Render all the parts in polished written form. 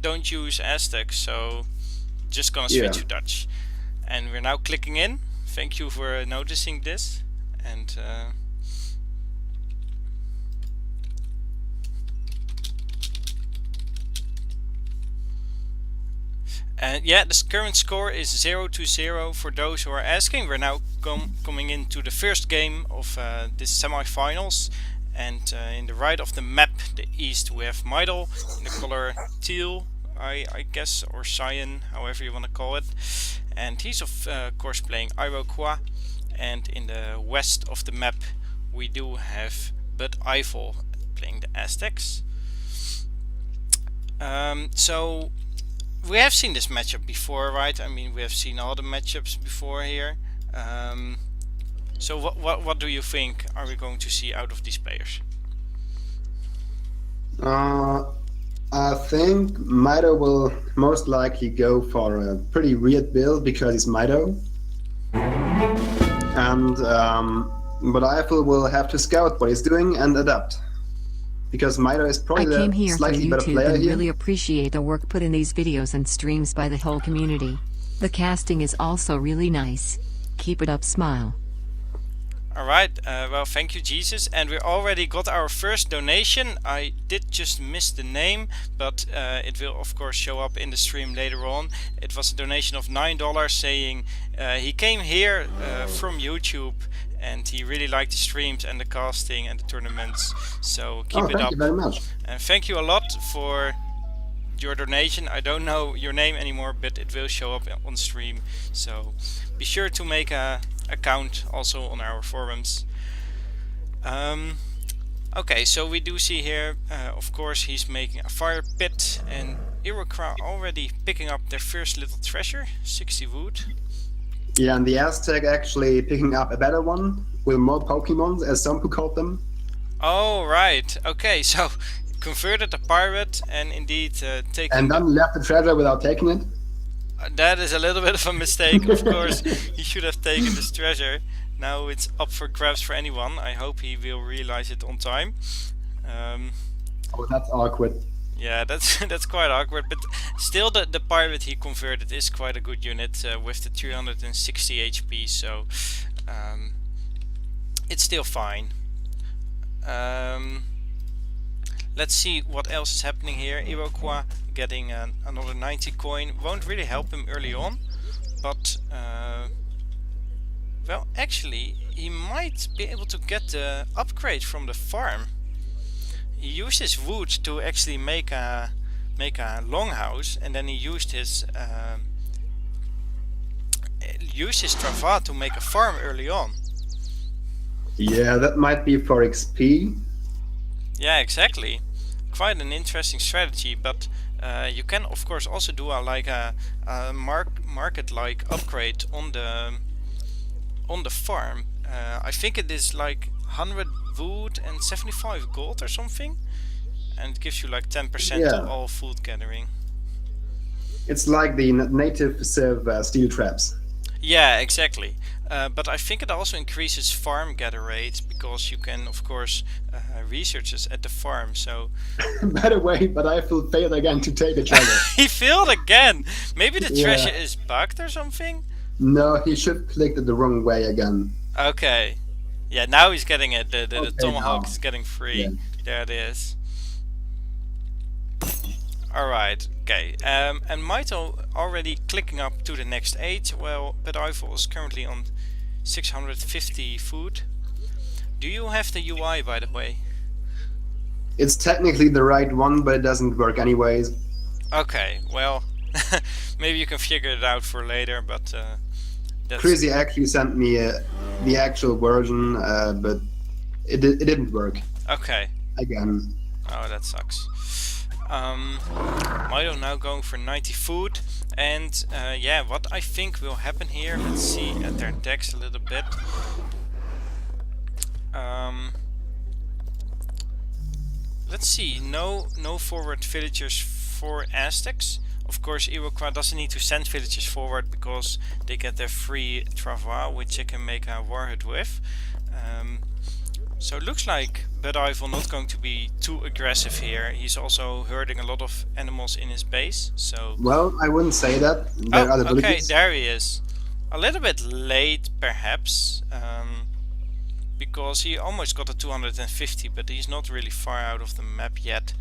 don't use Aztecs, so just gonna switch to Dutch. And we're now clicking in. Thank you for noticing this. And yeah, this current score is 0-0 for those who are asking. We're now coming into the first game of this semi-finals. And in the right of the map, the east, we have Mitoe in the color teal, I guess, or cyan, however you want to call it. And he's of course playing Iroquois. And in the west of the map, we do have Butifle playing the Aztecs. So we have seen this matchup before, right? I mean, we have seen all the matchups before here. So what do you think are we going to see out of these players? I think Mitoe will most likely go for a pretty weird build because he's Mitoe. And Butifle will have to scout what he's doing and adapt. Because Mitoe is probably the slightly better player here. I came here for YouTube and really appreciate the work put in these videos and streams by the whole community. The casting is also really nice. Keep it up, smile. Alright, well, thank you, Jesus. And we already got our first donation. I did just miss the name, but it will of course show up in the stream later on. It was a donation of $9 saying he came here from YouTube and he really liked the streams and the casting and the tournaments. So keep it up. Thank you very much. And thank you a lot for your donation. I don't know your name anymore, but it will show up on stream. So be sure to make a account also on our forums. Okay, so we do see here, of course, he's making a fire pit, and Iroquois already picking up their first little treasure, 60 wood. Yeah, and the Aztec actually picking up a better one with more Pokemons, as some who called them. Oh, right. Okay, so converted a pirate and indeed taking... And then left the treasure without taking it. That is a little bit of a mistake, of course. He should have taken this treasure. Now it's up for grabs for anyone. I hope he will realize it on time. Oh, that's awkward. Yeah, that's quite awkward, but still the pirate he converted is quite a good unit with the 360 HP, so it's still fine. Let's see what else is happening here. Iroquois getting another 90 coin. Won't really help him early on, but well, actually he might be able to get the upgrade from the farm. He used his wood to actually make a longhouse, and then he used his trava to make a farm early on. Yeah, that might be for XP. Yeah, exactly. Quite an interesting strategy, but you can of course also do a market-like upgrade on the farm. I think it is like 100 wood and 75 gold or something, and it gives you like 10% of all food gathering. It's like the native steel traps. Yeah, exactly. But I think it also increases farm gather rates because you can, of course, research this at the farm. So. By the way, but I failed again to take the treasure. He failed again. Maybe the treasure is bugged or something. No, he should click it the wrong way again. Okay. Yeah, now he's getting it. The Tomahawk is getting free. Yeah. There it is. Alright, okay. And Mitoe already clicking up to the next 8. Well, Butifle is currently on 650 food. Do you have the UI, by the way? It's technically the right one, but it doesn't work anyways. Okay, well, maybe you can figure it out for later, but that's... Chrissy actually sent me the actual version, but it didn't work. Okay. Again. Oh, that sucks. Mitoe now going for 90 food, and yeah, what I think will happen here, let's see at their decks a little bit. Let's see, no forward villagers for Aztecs. Of course, Iroquois doesn't need to send villagers forward because they get their free trava, which they can make a war hut with. So it looks like Butifle not going to be too aggressive here. He's also herding a lot of animals in his base, so... Well, I wouldn't say that. There are the okay, villages. there he is. A little bit late, perhaps, because he almost got a 250, but he's not really far out of the map yet.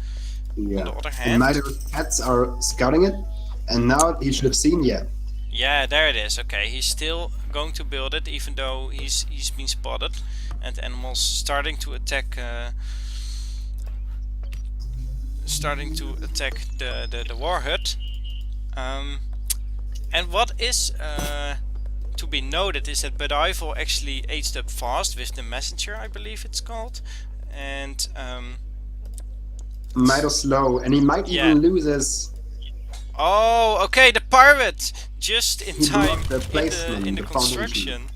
Yeah. On the other The hand... Mitoe cats are scouting it, and now he should have seen, yeah. Yeah, there it is. Okay, he's still going to build it, even though he's been spotted, and the animals starting to attack. The war hut. And what is to be noted is that Butifle actually aged up fast with the messenger, I believe it's called, and Mitoe slow, and he might even lose his. Oh, okay, the pirate! Just in He time blocked the placement, in the the construction. foundation.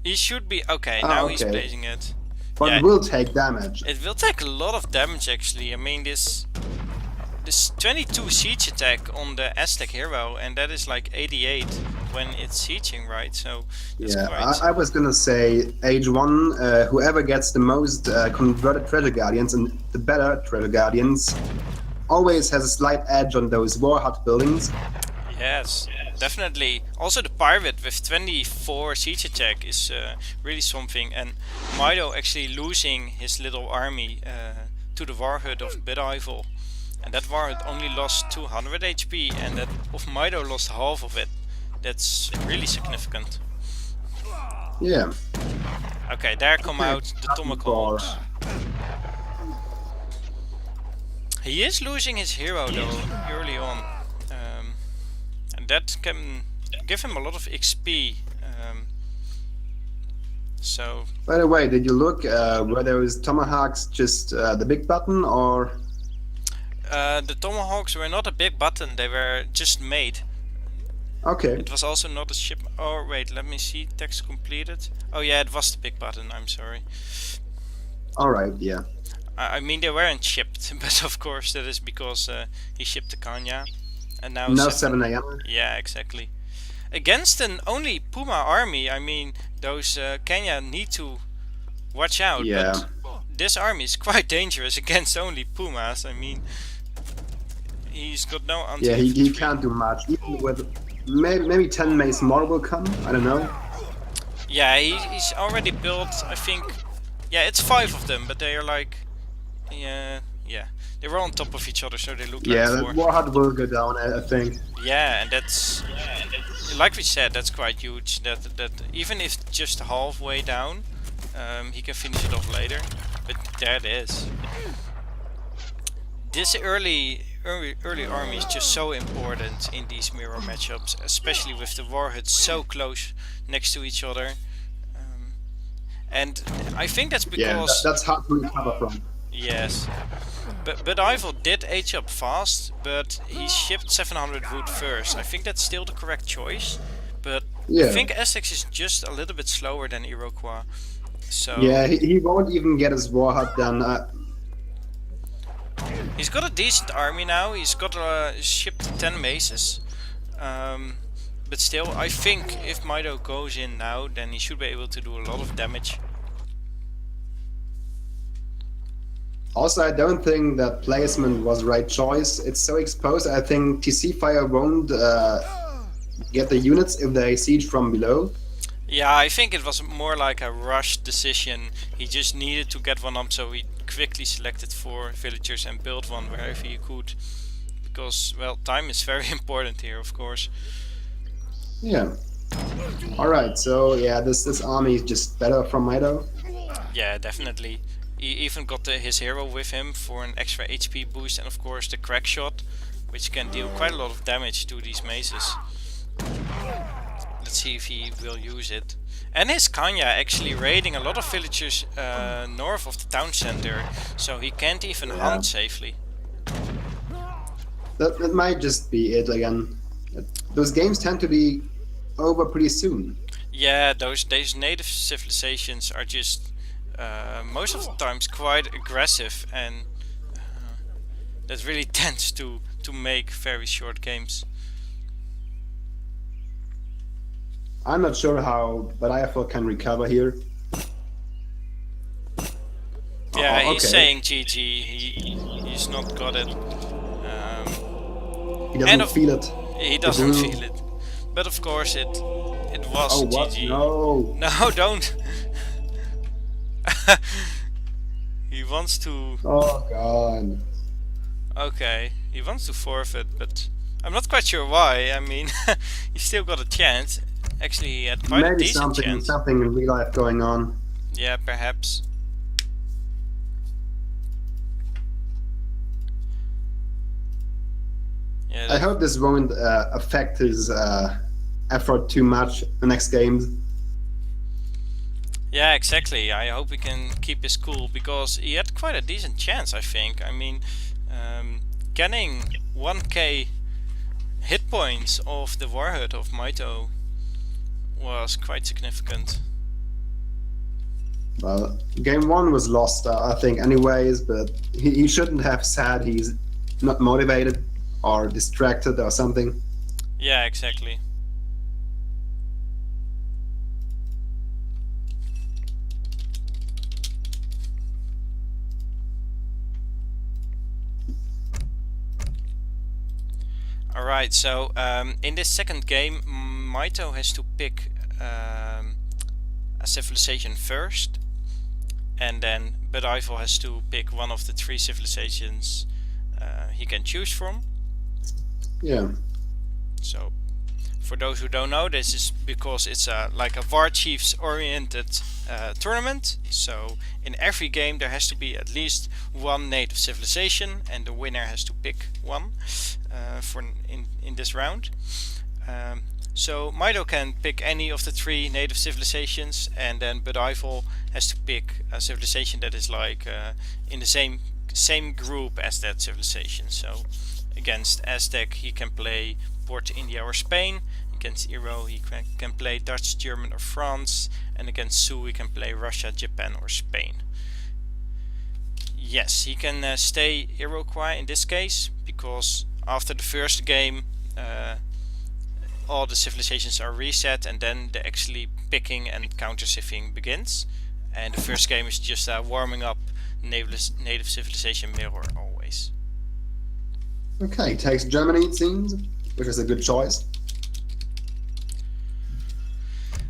He should be... Okay, Ah, now okay. he's placing it. But Yeah. it will take damage. It will take a lot of damage actually. I mean this 22 siege attack on the Aztec hero, and that is like 88 when it's sieging, right? So that's Yeah, quite... I was gonna say age 1, whoever gets the most converted treasure guardians and the better treasure guardians always has a slight edge on those war hut buildings. Yes, definitely. Also the pirate with 24 siege attack is really something, and Mitoe actually losing his little army to the war hut of Butifle. And that war hut only lost 200 HP, and that of Mitoe lost half of it. That's really significant. Yeah. Okay, there come out the Tomahawks. He is losing his hero though, early on. And that can give him a lot of XP. So... By the way, did you look were those Tomahawks just the big button, or? the Tomahawks were not a big button, they were just made. Okay. It was also not a ship. Oh wait, let me see, text completed. Oh yeah, it was the big button, I'm sorry. Alright, yeah. I mean they weren't shipped, but of course that is because he shipped to Kanya. And now Now 7 AM. Yeah, exactly. Against an only Puma army, I mean, those Kenya need to watch out. Yeah. But this army is quite dangerous against only Pumas. I mean, he's got no anti. Yeah, he can't do much. Even with maybe 10 mace more will come. I don't know. Yeah, he's already built. I think. Yeah, it's 5 of them, but they are like. Yeah. They were on top of each other, so they look like 4. The war hut will go down, I think. Yeah, and that's like we said, that's quite huge. That even if just halfway down, he can finish it off later. But there it is. This early army is just so important in these mirror matchups, especially with the war huts so close next to each other. And I think that's because that's hard to recover from. Yes. But Butifle did age up fast, but he shipped 700 wood first. I think that's still the correct choice, but I think Aztecs is just a little bit slower than Iroquois. So yeah, he won't even get his war hut done. He's got a decent army now. He's got shipped 10 maces. But still, I think if Mitoe goes in now, then he should be able to do a lot of damage. Also, I don't think that placement was the right choice. It's so exposed. I think TC fire won't get the units if they siege from below. Yeah, I think it was more like a rushed decision. He just needed to get one up, so he quickly selected 4 villagers and built one wherever he could. Because, well, time is very important here, of course. Yeah. Alright, so yeah, this army is just better from Mitoe. Yeah, definitely. He even got his hero with him for an extra HP boost, and of course the crack shot, which can deal quite a lot of damage to these maces. Let's see if he will use it. And his Kanya actually raiding a lot of villagers north of the town center, so he can't even hunt safely. That might just be it again. Those games tend to be over pretty soon. Yeah, those native civilizations are just most of the times quite aggressive, and that really tends to make very short games. I'm not sure how Butifle can recover here. Yeah, Oh, he's okay. saying GG. He's not got it. He doesn't feel it. He doesn't Mhm. feel it. But of course it was Oh, what? GG. No. No, don't. He wants to. Oh, God. Okay, he wants to forfeit, but I'm not quite sure why. I mean, he still got a chance. Actually, he had quite a Maybe decent chance. something in real life going on. Yeah, perhaps. Yeah, I hope this won't affect his effort too much the next games. yeah, exactly. I hope he can keep his cool because he had quite a decent chance, I think. I mean, getting 1k hit points off the Warhood of Mitoe was quite significant. Well, game 1 was lost, I think, anyways, but he shouldn't have said he's not motivated or distracted or something. Yeah, exactly. Alright, so in this second game, Mitoe has to pick a civilization first, and then Butifle has to pick one of the 3 civilizations he can choose from. Yeah. So, for those who don't know, this is because it's like a WarChiefs oriented tournament. So, in every game there has to be at least one native civilization, and the winner has to pick one in this round. So Mitoe can pick any of the 3 native civilizations, and then Butifle has to pick a civilization that is like in the same group as that civilization. So against Aztec he can play Port India or Spain, against Iro he can play Dutch, German or France, and against Sioux he can play Russia, Japan or Spain. Yes, he can stay Iroquois in this case, because after the first game all the civilizations are reset, and then the actually picking and counter-civing begins. And the first game is just warming up native civilization mirror always. Okay, he takes Germany, it seems, which is a good choice.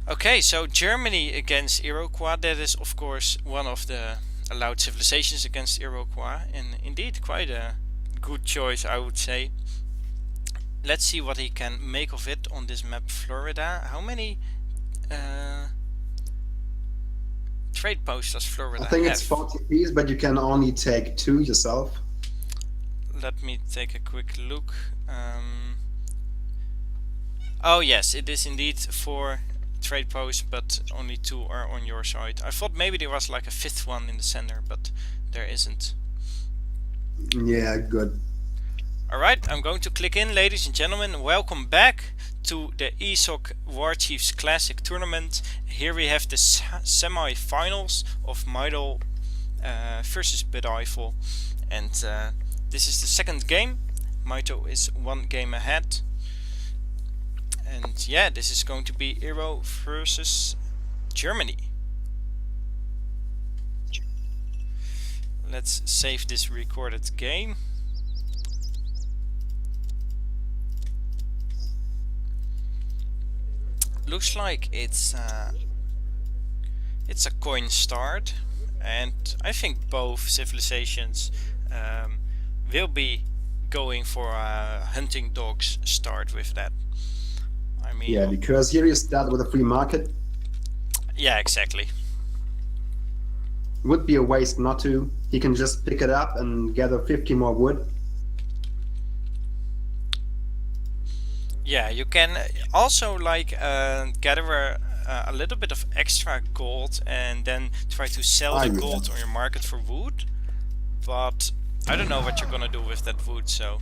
Okay, so Germany against Iroquois, that is of course one of the allowed civilizations against Iroquois, and indeed quite a good choice, I would say. Let's see what he can make of it on this map, Florida. How many trade posts does Florida I think have? it's 40 pieces, but you can only take 2 yourself. Let me take a quick look. Oh yes, it is indeed 4 trade posts, but only 2 are on your side. I thought maybe there was like a 5th one in the center, but there isn't. Yeah, good. Alright, I'm going to click in, ladies and gentlemen. Welcome back to the ESOC Warchiefs Classic tournament. Here we have the semi-finals of Mitoe versus Butifle. And this is the second game. Mitoe is 1 game ahead. And yeah, this is going to be Iro versus Germany. Let's save this recorded game. Looks like it's a coin start, and I think both civilizations will be going for a hunting dogs start with that. I mean, Yeah, because here you start with a free market. yeah, exactly. Would be a waste not to. He can just pick it up and gather 50 more wood. Yeah, you can also like gather a little bit of extra gold and then try to sell the gold on your market for wood. But I don't know what you're gonna do with that wood, so...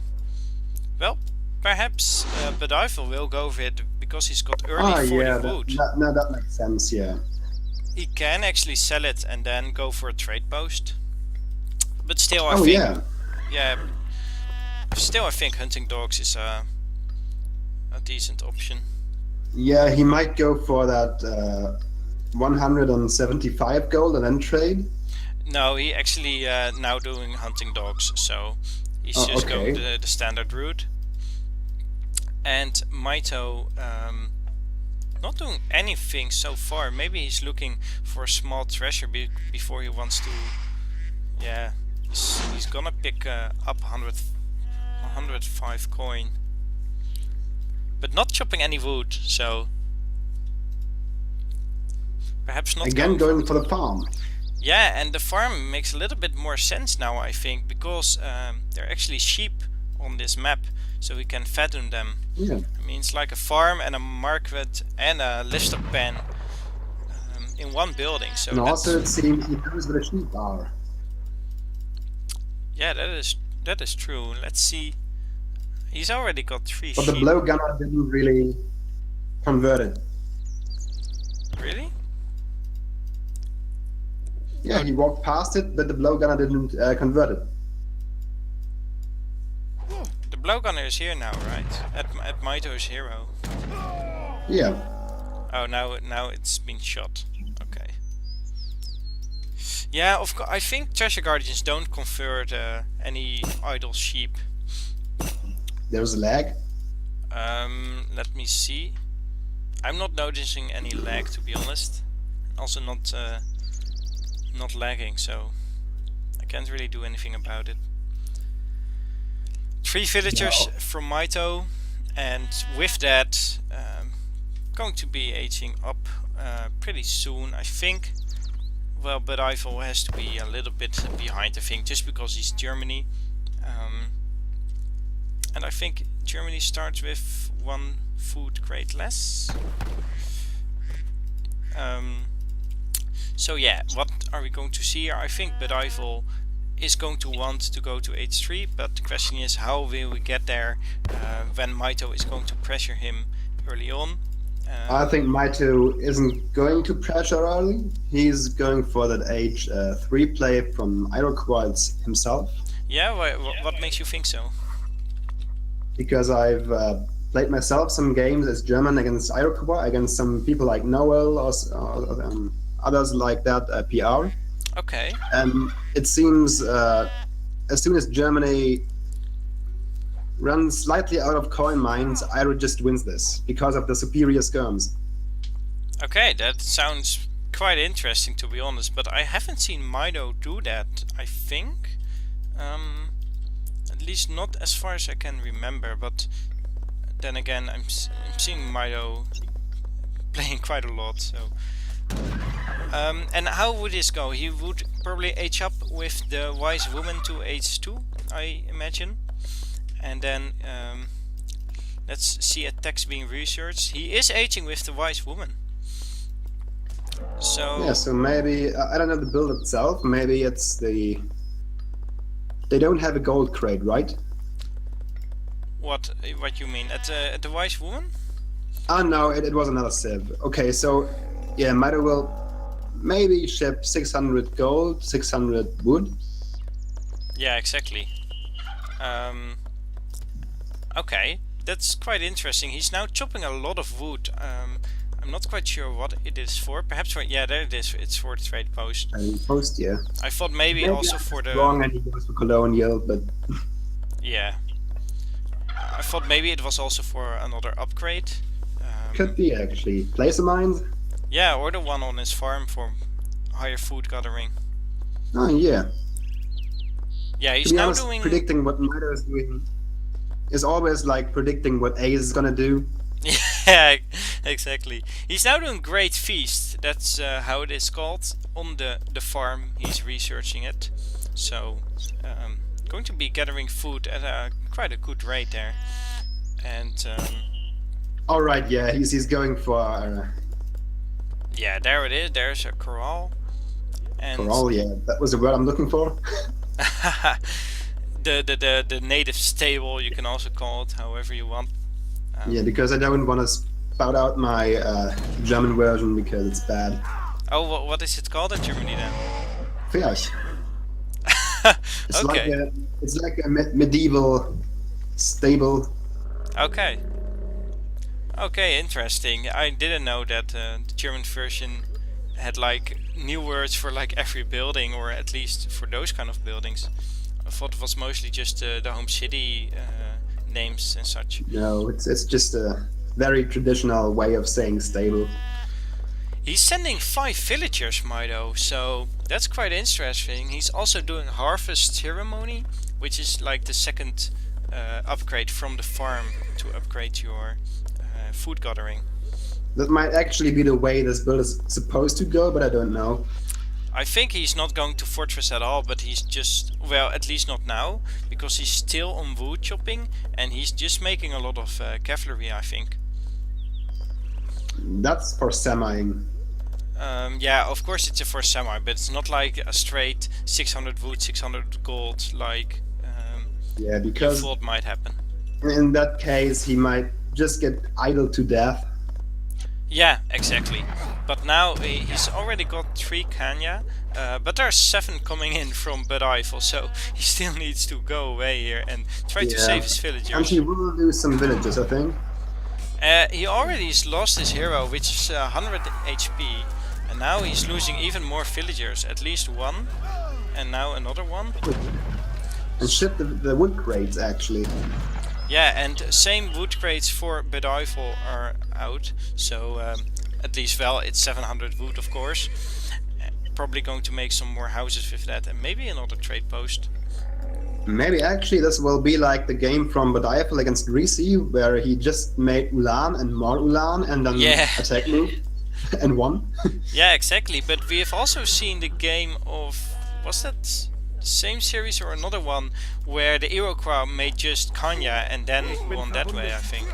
Well, perhaps Butifle will go with it because he's got early 40 wood. That makes sense, yeah. He can actually sell it and then go for a trade post. But still, I think... Yeah, still I think hunting dogs is a decent option. Yeah, he might go for that 175 gold and then trade. No, he actually now doing hunting dogs, so he's Oh, just going okay. the standard route. And Mitoe not doing anything so far. Maybe he's looking for a small treasure before he wants to. Yeah, he's gonna pick up 105 coin, but not chopping any wood. So perhaps not Again, going for the farm. Yeah, and the farm makes a little bit more sense now, I think, because there are actually sheep on this map, so we can fatten them. Yeah. I mean, it's like a farm and a market and a livestock pen in one building. So And that's, also, it seems he knows where the sheep are. yeah, that is true. Let's see. He's already got 3 But sheep. the blowgunner didn't really convert it. Really? Yeah, he walked past it, but the blowgunner didn't convert it. The blowgunner is here now, right? At Mitoe's hero. Yeah. Oh, now it's been shot. Okay. Yeah, of course. I think treasure guardians don't convert any idle sheep. There's a lag. Let me see. I'm not noticing any lag, to be honest. Also not lagging, so I can't really do anything about it. 3 villagers from Mitoe, and with that, going to be aging up pretty soon, I think. Well, Butifle has to be a little bit behind, I think, just because he's Germany. And I think Germany starts with 1 food crate less. So yeah, what are we going to see here? I think Butifle is going to want to go to H3, but the question is, how will we get there when Mitoe is going to pressure him early on? I think Mitoe isn't going to pressure early. He's going for that H3 play from Iroquois himself. Yeah, what makes you think so? Because I've played myself some games as German against Iroquois, against some people like Noel or others like that, PR. Okay. And it seems as soon as Germany runs slightly out of coin mines, Iro just wins this because of the superior skirms. Okay, that sounds quite interesting, to be honest, but I haven't seen Mitoe do that, I think. At least not as far as I can remember, but then again, I'm seeing Mitoe playing quite a lot, so... and how would this go? He would probably age up with the wise woman to H2, I imagine. And then let's see attacks being researched. He is aging with the wise woman. So Yeah, so maybe, I don't know the build itself, maybe it's the... They don't have a gold crate, right? what you mean at the wise woman? Ah, no, it was another civ. Okay, so yeah, Mitoe will maybe ship 600 gold, 600 wood. Yeah, exactly. Okay, that's quite interesting. He's now chopping a lot of wood. I'm not quite sure what it is for. Perhaps for, yeah, there it is. It's for the trade post. Post, yeah. I thought maybe also for the... Wrong, and he goes for colonial, but Yeah. I thought maybe it was also for another upgrade. could be actually. Placer mines? Yeah, or the one on his farm for higher food gathering. Oh, yeah. Yeah, To he's be now honest, doing... predicting what Mitoe is doing is always like predicting what Ace is gonna do. Yeah, exactly. He's now doing Great Feast. That's how it is called on the farm. He's researching it. So, going to be gathering food at quite a good rate there. And All right, yeah, he's going for yeah, there it is. There's a corral. And corral. Yeah, that was the word I'm looking for. the native stable, you can also call it however you want. Yeah, because I don't want to spout out my German version because it's bad. Oh, what is it called in Germany then? Fierce. It's Okay. like a medieval stable. Okay. Okay, interesting. I didn't know that the German version had like new words for like every building, or at least for those kind of buildings. I thought it was mostly just the home city names and such. No, it's just a very traditional way of saying stable. He's sending 5 villagers, Mitoe, so that's quite interesting. He's also doing harvest ceremony, which is like the second upgrade from the farm to upgrade your food gathering. That might actually be the way this build is supposed to go, but I don't know. I think he's not going to fortress at all, but he's just, well, at least not now, because he's still on wood chopping and he's just making a lot of cavalry, I think. That's for semiing. Yeah, of course it's a for semi, but it's not like a straight 600 wood, 600 gold like Yeah, you because thought might happen. in that case he might just get idled to death. Yeah, exactly. But now he's already got 3 Kanya, but there's 7 coming in from Butifle, so he still needs to go away here and try to save his And villagers. he will lose some villages, I think. He already has lost his hero, which is 100 HP, and now he's losing even more villagers, at least 1, and now another 1. And shit, the wood crates actually. Yeah, and same wood crates for Butifle are out, so at least, well, it's 700 wood, of course. Probably going to make some more houses with that, and maybe another trade post. Maybe actually this will be like the game from Butifle against Greasy, where he just made Ulan and more Ulan and then attack move and won. Yeah, exactly, but we have also seen the game of, was that the same series or another one, where the Iroquois made just Kanya and then won that way, I think.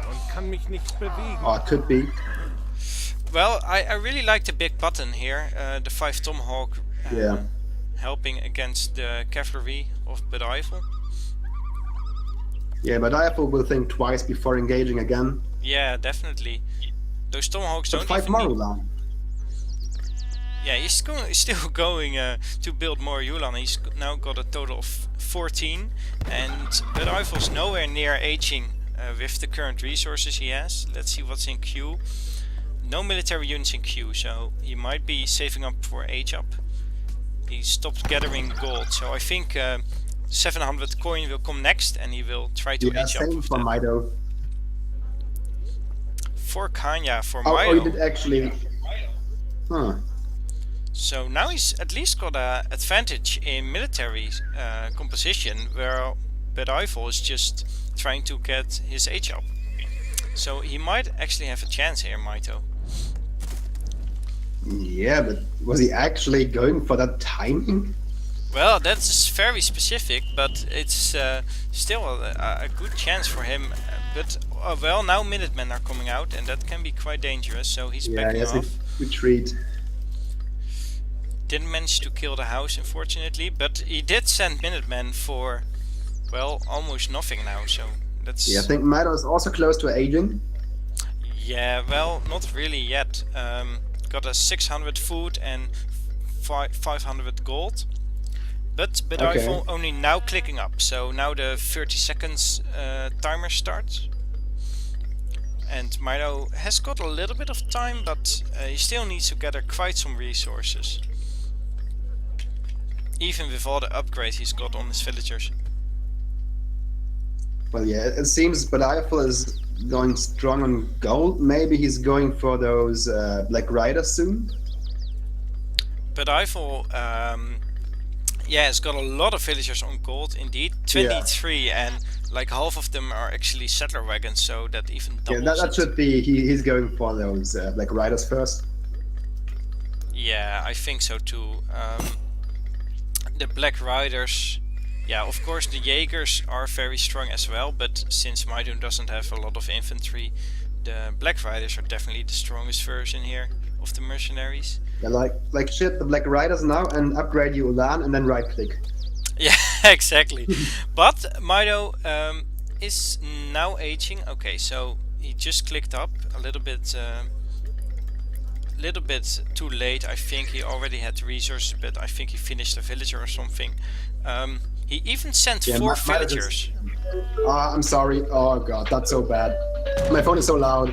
Oh, it could be. Well, I really like the big button here, the 5 Tomahawk Yeah. helping against the cavalry of Butifle. Yeah, but Butifle will think twice before engaging again. Yeah, definitely. Those Tomahawks But don't 5 even more need... Ulan. Yeah, he's still going to build more Yulan. He's now got a total of 14, and Butifle's nowhere near aging with the current resources he has. Let's see what's in queue. No military units in queue, so he might be saving up for age up. He stopped gathering gold, so I think 700 coin will come next, and he will try to Yeah, age up. same With for that. Mitoe. 4 Kanya for Oh, Mitoe. he did actually. Huh. So now he's at least got an advantage in military composition, where Butifle is just trying to get his age up. So he might actually have a chance here, Mitoe. Yeah, but was he actually going for that timing? Well, that's very specific, but it's still a good chance for him. But well, now Minutemen are coming out, and that can be quite dangerous. So he's Yeah, backing he has off. to retreat. Didn't manage to kill the house, unfortunately, but he did send Minutemen for, well, almost nothing now. So that's. Yeah, I think Mitoe is also close to aging. Yeah, well, not really yet. Got a 600 food and 500 gold. But Butifle only now clicking up, so now the 30 seconds timer starts. And Mitoe has got a little bit of time, but he still needs to gather quite some resources. Even with all the upgrades he's got on his villagers. Well, yeah, it seems Butifle is going strong on gold. Maybe he's going for those Black Riders soon. Butifle, yeah, has got a lot of villagers on gold, indeed. 23, and like half of them are actually settler wagons, so that even doubles Yeah, that it. should be. He's going for those Black Riders first. Yeah, I think so too. The Black Riders, yeah, of course the Jaegers are very strong as well, but since Mitoe doesn't have a lot of infantry, the Black Riders are definitely the strongest version here of the mercenaries. Yeah, like shit, the Black Riders now, and upgrade you Ulan, and then right click. Yeah, exactly. But Mitoe is now aging. Okay, so he just clicked up a little bit too late. I think he already had the resources, but I think he finished a villager or something. He even sent 4 villagers. Oh, I'm sorry. Oh god, that's so bad. My phone is so loud.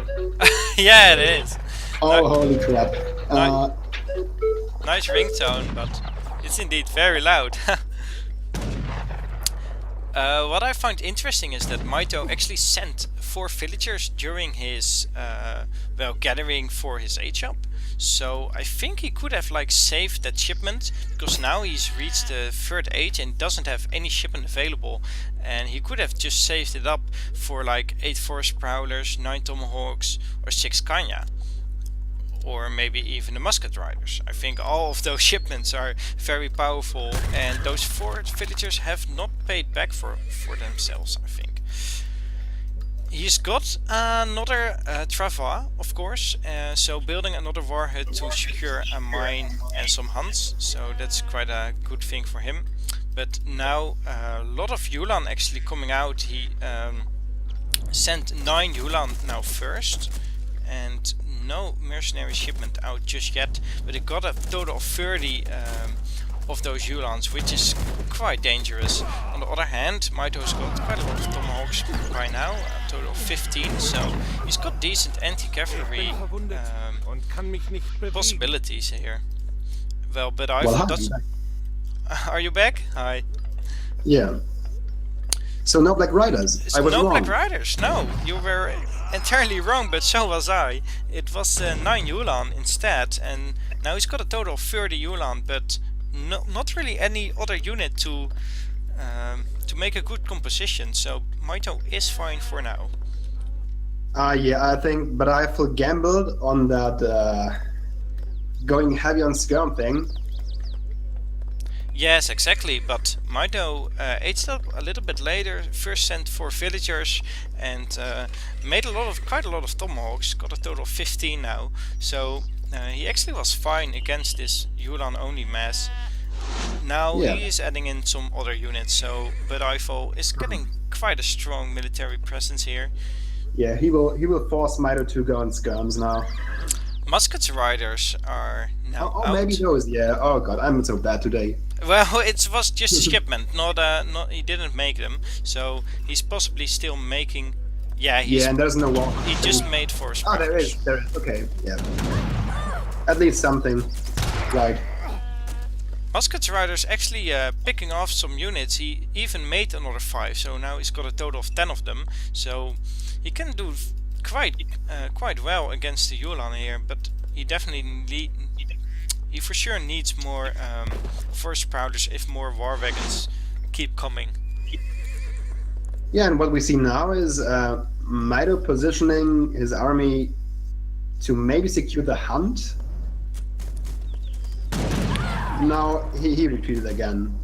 Yeah, it is. Oh, holy crap. Nice ringtone, but it's indeed very loud. What I find interesting is that Mitoe actually sent 4 villagers during his well, gathering for his age-up. So I think he could have like saved that shipment, because now he's reached the 3rd age and doesn't have any shipment available, and he could have just saved it up for like 8 forest prowlers, 9 tomahawks, or 6 kanya, or maybe even the musket riders. I think all of those shipments are very powerful, and those 4 villagers have not paid back for themselves, I think. He's got another travois, of course, so building another war hut to secure a mine and some hunts, so that's quite a good thing for him. But now a lot of Yulan actually coming out. He sent 9 Yulan now first, and no mercenary shipment out just yet, but he got a total of 30 of those Yulans, which is quite dangerous. On the other hand, Mitoe's got quite a lot of tomahawks by now, a total of 15, so he's got decent anti-cavalry possibilities here. Well, but are you back? Hi. Yeah. So no Black Riders. I was no wrong. Black Riders, no. You were entirely wrong, but so was I. It was 9 Yulan instead, and now he's got a total of 30 Yulan, but not really any other unit to make a good composition, so Mitoe is fine for now. Yeah, I think Butifle gambled on that going heavy on skirm thing. Yes, exactly, but Mitoe aged up a little bit later, first sent 4 villagers and made quite a lot of tomahawks, got a total of 15 now, so he actually was fine against this Yulan only mass. Now he is adding in some other units, so Butifle is getting quite a strong military presence here. Yeah, he will force Mitoe to go on skirms now. Musket riders are now out. Maybe those, yeah. Oh god, I'm so bad today. Well, it was just a shipment, not he didn't make them, so he's possibly still making. Yeah, and there's no wall. He just made 4 spiders. Oh, there is. Okay, yeah. At least something, right? Musket riders actually picking off some units. He even made another 5, so now he's got a total of 10 of them. So he can do quite well against the Yulan here, but he definitely he for sure needs more forest prowlers if more war wagons keep coming. Yeah, and what we see now is Mitoe positioning his army to maybe secure the hunt. Now he retreated again.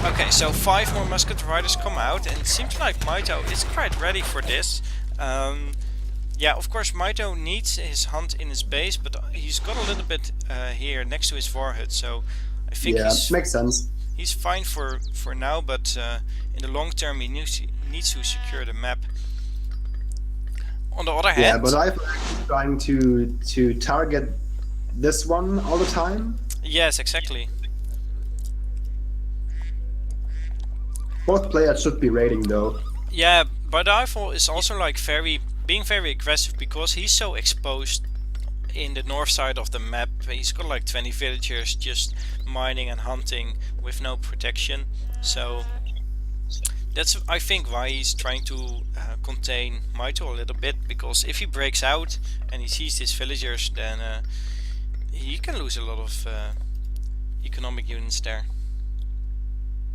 Okay, so 5 more musket riders come out, and it seems like Mitoe is quite ready for this. Yeah, of course Mitoe needs his hunt in his base, but he's got a little bit here next to his war hut, so I think makes sense. He's fine for now, but in the long term he needs to secure the map. On the other hand, yeah, but I'm trying to target this one all the time. Yes, exactly. Both players should be raiding though. Yeah, Butifle is also like being very aggressive because he's so exposed in the north side of the map. He's got like 20 villagers just mining and hunting with no protection. So that's I think why he's trying to contain Mitoe a little bit, because if he breaks out and he sees his villagers, then he can lose a lot of economic units there.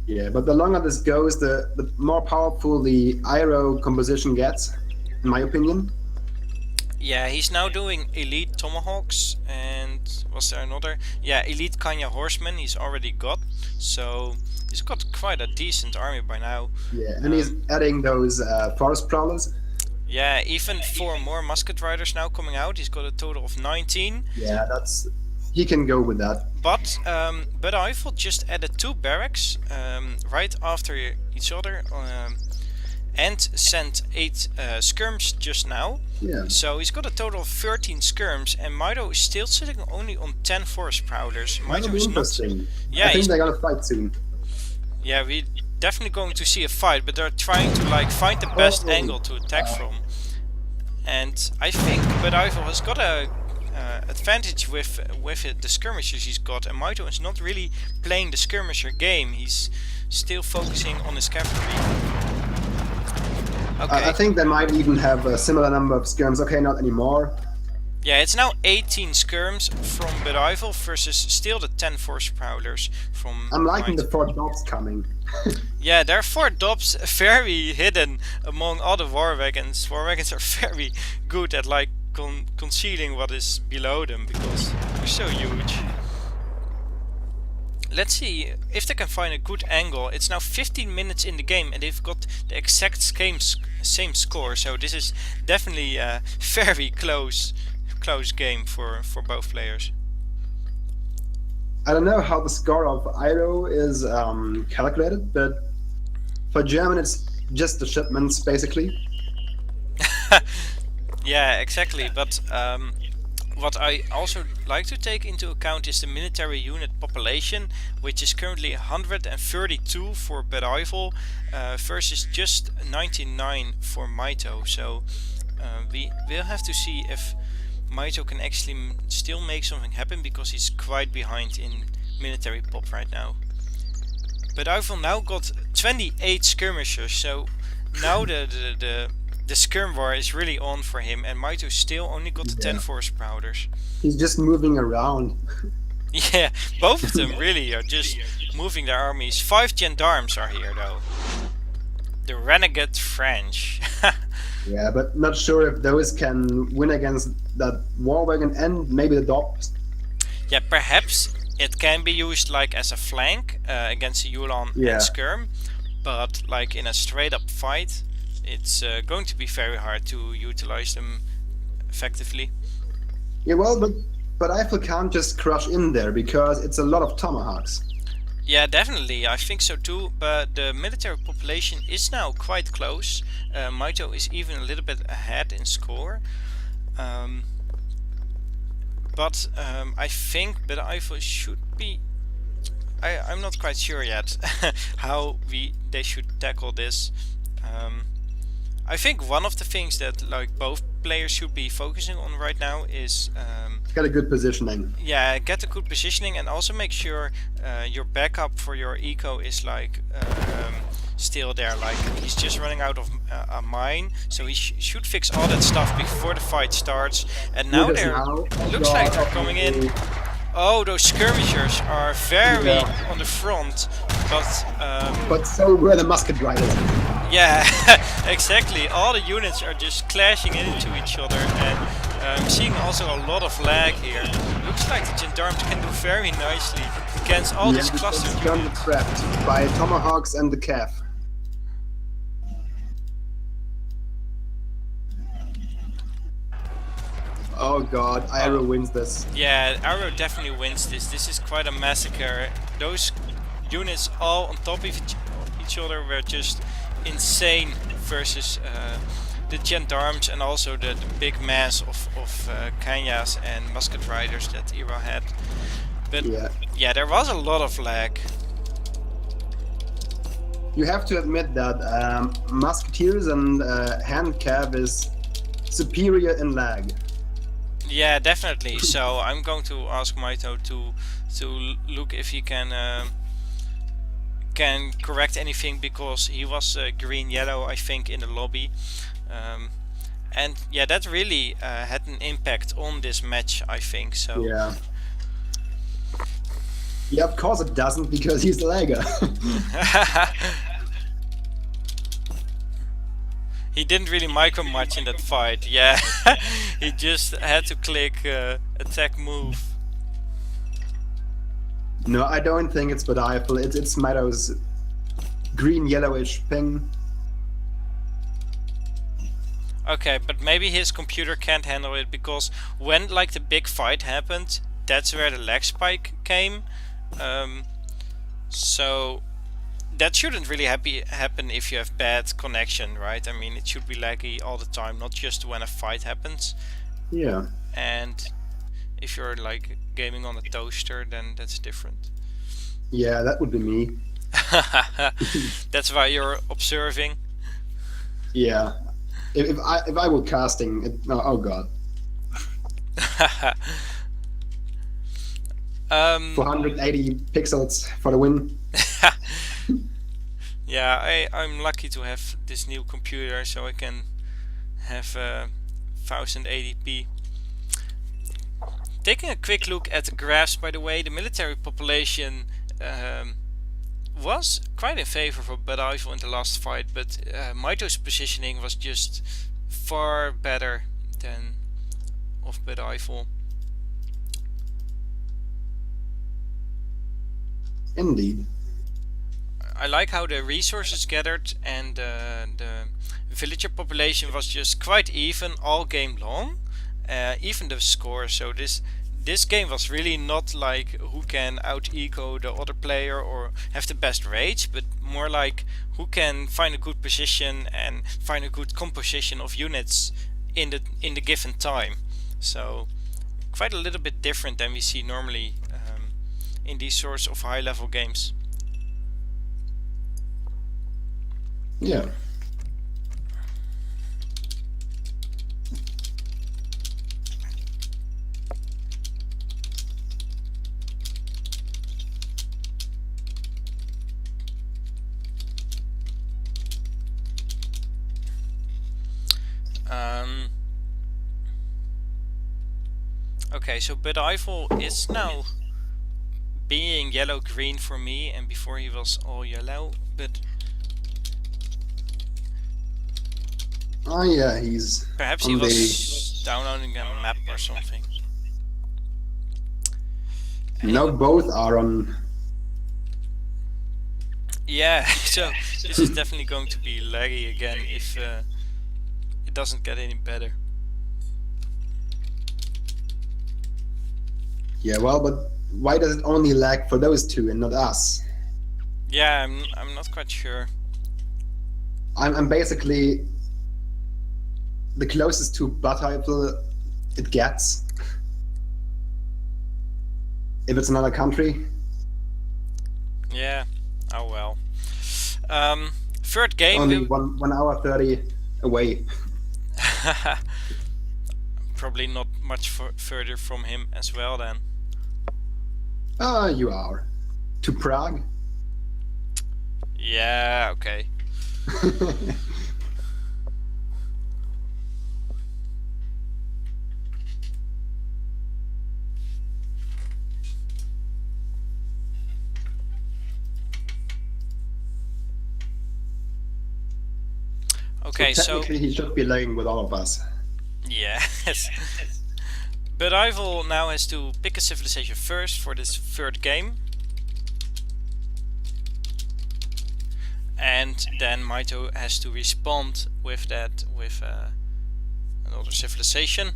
Yeah, but the longer this goes, the more powerful the Iro composition gets, in my opinion. Yeah, he's now doing elite tomahawks, and was there another? Yeah, elite Kanya horsemen he's already got, so he's got quite a decent army by now. Yeah, and he's adding those forest prowlers. Yeah, even 4 more musket riders now coming out. He's got a total of 19. Yeah, he can go with that. But Butifle just added 2 barracks right after each other, and sent 8 skirms just now. Yeah. So he's got a total of 13 skirms, and Mitoe is still sitting only on 10 forest prowlers. Mitoe is not. Yeah, I think they're gonna fight soon. Yeah, we're definitely going to see a fight, but they're trying to like find the best angle to attack from. And I think Butifle has got a advantage with the skirmishers he's got, and Mitoe is not really playing the skirmisher game. He's still focusing on his cavalry. Okay. I think they might even have a similar number of skirms. Okay, not anymore. Yeah, it's now 18 skirms from Butifle versus still the 10 force prowlers from I'm liking Mitoe. the 4 dogs coming. Yeah, there are 4 dobs very hidden among other war wagons. War wagons are very good at like concealing what is below them because they're so huge. Let's see if they can find a good angle. It's now 15 minutes in the game and they've got the exact same score, so this is definitely a very close game for both players. I don't know how the score of Iro is calculated, but for German it's just the shipments basically. Yeah, exactly, but what I also like to take into account is the military unit population, which is currently 132 for Butifle versus just 99 for Mitoe. So we will have to see if Mitoe can actually still make something happen, because he's quite behind in military pop right now. Butifle now got 28 skirmishers, so now the skirm war is really on for him, and Mitoe still only got the 10 force prowlers. He's just moving around. Yeah, both of them really are just moving their armies. 5 gendarmes are here though. The renegade French. Yeah, but not sure if those can win against that war wagon and maybe the dogs. Yeah, perhaps it can be used like as a flank against the Yulan and skirm, but like in a straight up fight, it's going to be very hard to utilize them effectively. Yeah, well, but Eiffel can't just crush in there because it's a lot of Tomahawks. Yeah, definitely, I think so too, but the military population is now quite close. Mitoe is even a little bit ahead in score. But I think Butifle should be... I'm not quite sure yet how they should tackle this. I think one of the things that like both players should be focusing on right now is Get a good positioning. yeah, get a good positioning, and also make sure your backup for your eco is like still there. Like he's just running out of a mine, so he should fix all that stuff before the fight starts. And now looks like they're coming in. Oh, those skirmishers are very on the front, but so were the musket riders. Yeah, exactly. All the units are just clashing into each other, and I'm seeing also a lot of lag here. Looks like the gendarmes can do very nicely against all these clustered units. Trapped by Tomahawks and the calf. Oh god, Iro wins this. Yeah, Iro definitely wins this. This is quite a massacre. Those units all on top of each other were just insane versus the gendarmes and also the big mass of Kanyas and musket riders that Iro had. But yeah, there was a lot of lag. You have to admit that musketeers and hand cav is superior in lag. Yeah, definitely. So I'm going to ask Mitoe to look if he can correct anything, because he was green-yellow, I think, in the lobby. And yeah, that really had an impact on this match, I think. So yeah, of course it doesn't, because he's the lagger. He didn't really micro much in that fight. Yeah, he just had to click attack move. No, I don't think it's Butifle. It's Mitoe's green-yellowish ping. Okay, but maybe his computer can't handle it, because when like the big fight happened, that's where the lag spike came. So that shouldn't really happen if you have bad connection, right? I mean, it should be laggy all the time, not just when a fight happens. Yeah. And if you're like gaming on a toaster, then that's different. Yeah, that would be me. That's why you're observing. Yeah. If I were casting, oh god. um, 480 pixels for the win. yeah, I'm lucky to have this new computer, so I can have 1080p. Taking a quick look at the graphs, by the way, the military population was quite in favor for Butifle in the last fight, but Mitoe's positioning was just far better than of Butifle. Indeed. I like how the resources gathered, and the villager population was just quite even all game long, even the score. So this game was really not like who can out eco the other player or have the best rage, but more like who can find a good position and find a good composition of units in the given time. So quite a little bit different than we see normally in these sorts of high level games. Yeah. Okay, so Butifle is now being yellow-green for me, and before he was all yellow, but Oh yeah, he's perhaps on he was downloading a map or something. No, both are on. Yeah, so this is definitely going to be laggy again if it doesn't get any better. Yeah, well, but why does it only lag for those two and not us? Yeah, I'm not quite sure. I'm basically the closest to Butifle it gets. If it's another country. Yeah. Oh well. Third game. Only 1 hour 30 away. Probably not much further from him as well then. You are. To Prague? Yeah, okay. Okay, so technically he should be laying with all of us. yeah. But Butifle now has to pick a civilization first for this third game. And then Mitoe has to respond with that with another civilization.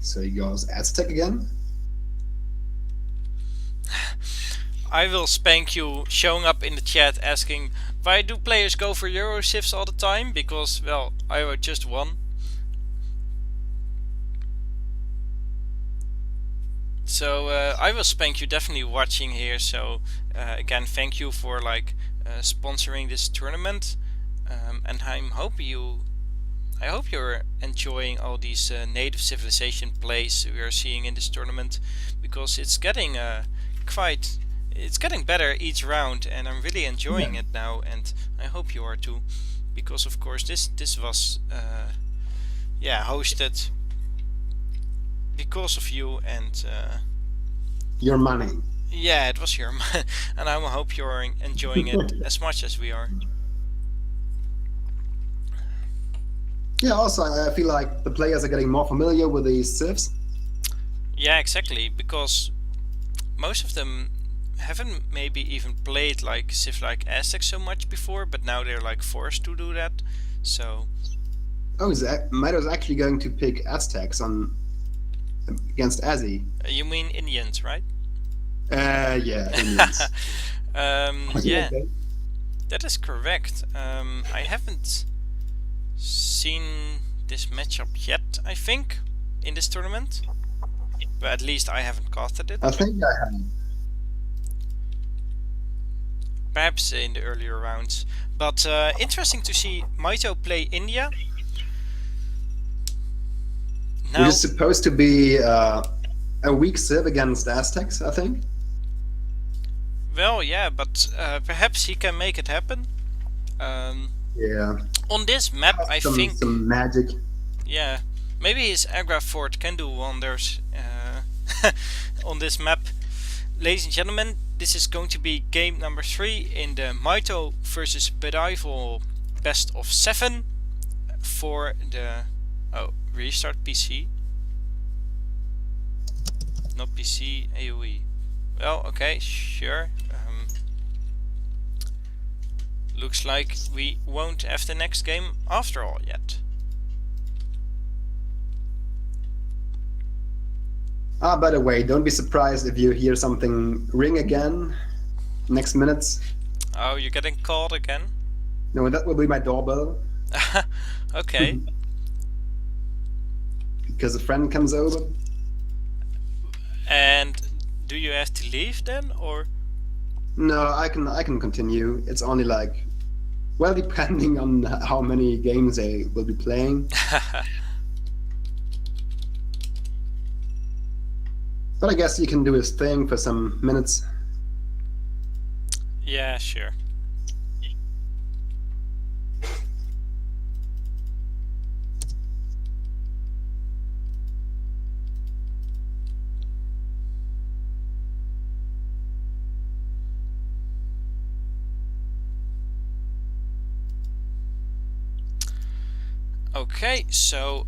So he goes Aztec again. I will spank you showing up in the chat asking why do players go for WarChiefs all the time? Because, well, I just won. So I will spank you definitely watching here. So again, thank you for sponsoring this tournament, and I hope you're enjoying all these native civilization plays we are seeing in this tournament, because it's getting it's getting better each round, and I'm really enjoying it now, and I hope you are too, because of course this was hosted because of you and your money. Yeah, it was your money, and I hope you're enjoying it as much as we are. Yeah, also I feel like the players are getting more familiar with these civs. Yeah, exactly, because most of them haven't maybe even played like civ like Aztecs so much before, but now they're like forced to do that. So oh, Mitoe's actually going to pick Aztecs on against Azzy. you mean Indians, right? Yeah, Indians. Yeah, Okay. that is correct. I haven't seen this matchup yet, I think, in this tournament. But at least I haven't casted it. I think I have. Perhaps in the earlier rounds. But interesting to see Mitoe play India. It Now, is supposed to be a weak civ against Aztecs, I think. well, yeah, but perhaps he can make it happen. Yeah. On this map, I think, some magic. yeah, maybe his Agra fort can do wonders on this map. Ladies and gentlemen, this is going to be game number 3 in the Mitoe versus Butifle best of 7 for the restart PC. Not PC, AoE. Well, okay, sure. Looks like we won't have the next game after all yet. Ah, by the way, don't be surprised if you hear something ring again next minutes. Oh, you're getting called again? No, that will be my doorbell Okay. because a friend comes over. And do you have to leave then, or? No, I can continue. It's only like, well, depending on how many games they will be playing. But I guess you can do his thing for some minutes. Yeah, sure. Okay, so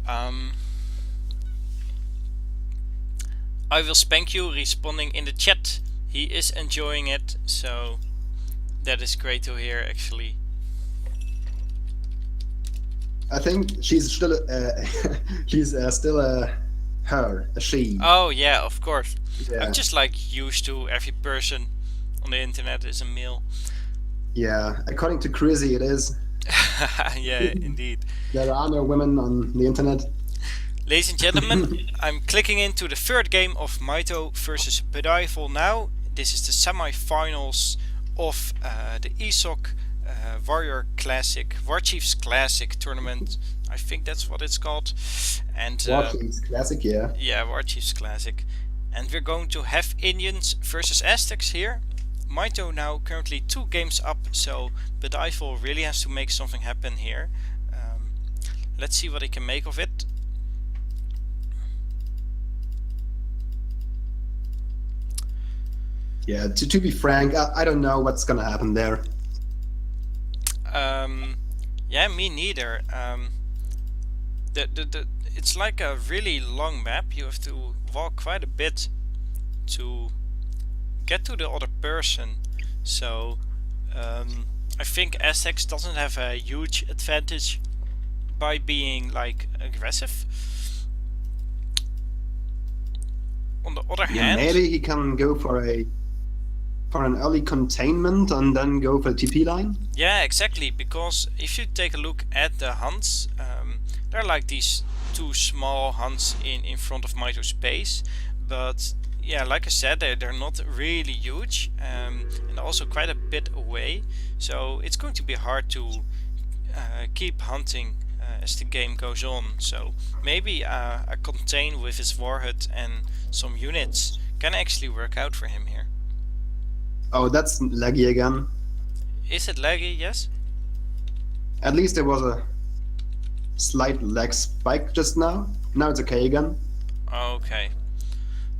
I will spank you responding in the chat. He is enjoying it, so that is great to hear actually. I think she's still she's still a she. Oh yeah, of course. Yeah. I'm just like used to every person on the internet is a male. Yeah, according to Crazy, it is. Yeah, indeed. There are no women on the internet. Ladies and gentlemen, I'm clicking into the third game of Mitoe versus Butifle now. This is the semi-finals of the ESOC WarChiefs Classic tournament. I think that's what it's called. And WarChiefs Classic, yeah. yeah, WarChiefs Classic. And we're going to have Indians versus Aztecs here. Mitoe now currently 2 games up, so Butifle really has to make something happen here. Let's see what he can make of it. Yeah, to be frank, I don't know what's gonna happen there. Yeah, me neither. It's like a really long map. You have to walk quite a bit to get to the other person. So I think Aztecs doesn't have a huge advantage by being like aggressive. On the other hand, Maybe he can go for an early containment and then go for the TP line. yeah, exactly, because if you take a look at the hunts, they're like these 2 small hunts in front of Mitoe's base, but yeah, like I said, they're not really huge, and also quite a bit away, so it's going to be hard to keep hunting as the game goes on. So maybe a contain with his warhead and some units can actually work out for him here. Oh, that's laggy again. Is it laggy? Yes? At least there was a slight lag spike just now. Now it's okay again. Okay.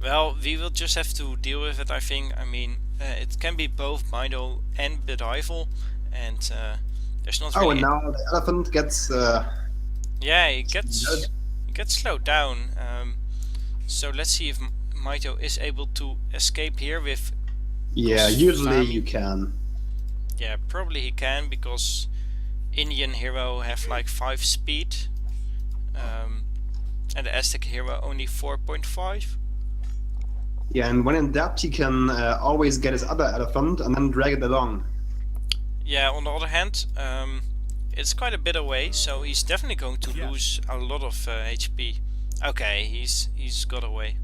Well, we will just have to deal with it, I think. I mean, it can be both Mitoe and Butifle, and there's not really... Oh, and now the elephant gets... yeah, he gets slowed down. So let's see if Mitoe is able to escape here with... Yeah, usually you can. Yeah, probably he can, because Indian hero have like 5 speed, and the Aztec hero only 4.5. Yeah, and when in doubt, he can always get his other elephant and then drag it along. Yeah, on the other hand, it's quite a bit away, so he's definitely going to lose a lot of HP. Okay, he's got away.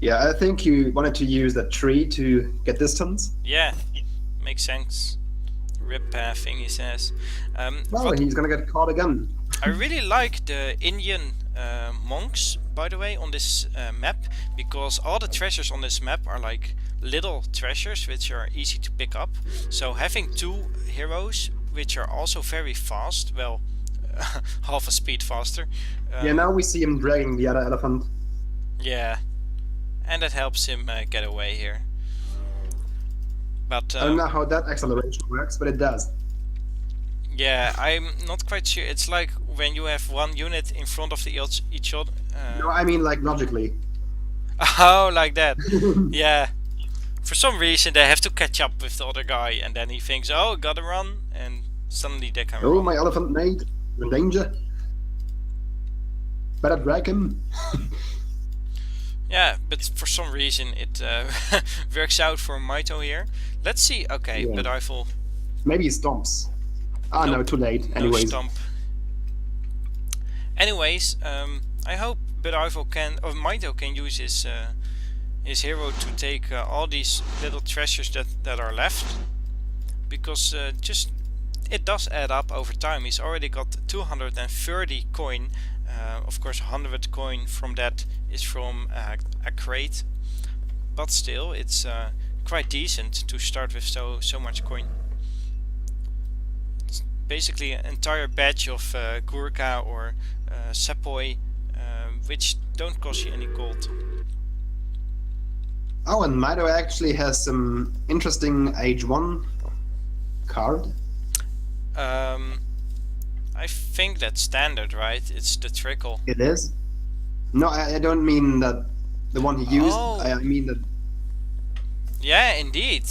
Yeah, I think he wanted to use that tree to get distance. Yeah, makes sense. Rip thing, he says. Well, he's gonna get caught again. I really like the Indian monks, by the way, on this map, because all the treasures on this map are like little treasures which are easy to pick up. So having two heroes which are also very fast, well, half a speed faster. Yeah, now we see him dragging the other elephant. Yeah, and that helps him get away here. But I don't know how that acceleration works, but it does. yeah, I'm not quite sure. It's like when you have one unit in front of each other. No, I mean like logically. Oh, like that. Yeah. For some reason they have to catch up with the other guy, and then he thinks, oh, gotta run, and suddenly they can Oh, run. my elephant mate, you're in danger. Better drag him. Yeah, but for some reason it works out for Mitoe here. Let's see. Okay, Yeah. Butifle. Maybe he stomps. Ah, Nope. no, too late. No Anyways. stomp. Anyways, I hope Butifle can, or Mitoe can use his hero to take all these little treasures that are left, because just it does add up over time. He's already got 230 coin. Of course, 100 coin from that is from a crate, but still, it's quite decent to start with so much coin. It's basically an entire batch of Gurkha or Sepoy, which don't cost you any gold. Oh, and Mitoe actually has some interesting Age 1 card. I think that's standard, right? It's the trickle. It is? No, I don't mean that the one he used. Oh. I mean that. Yeah, indeed.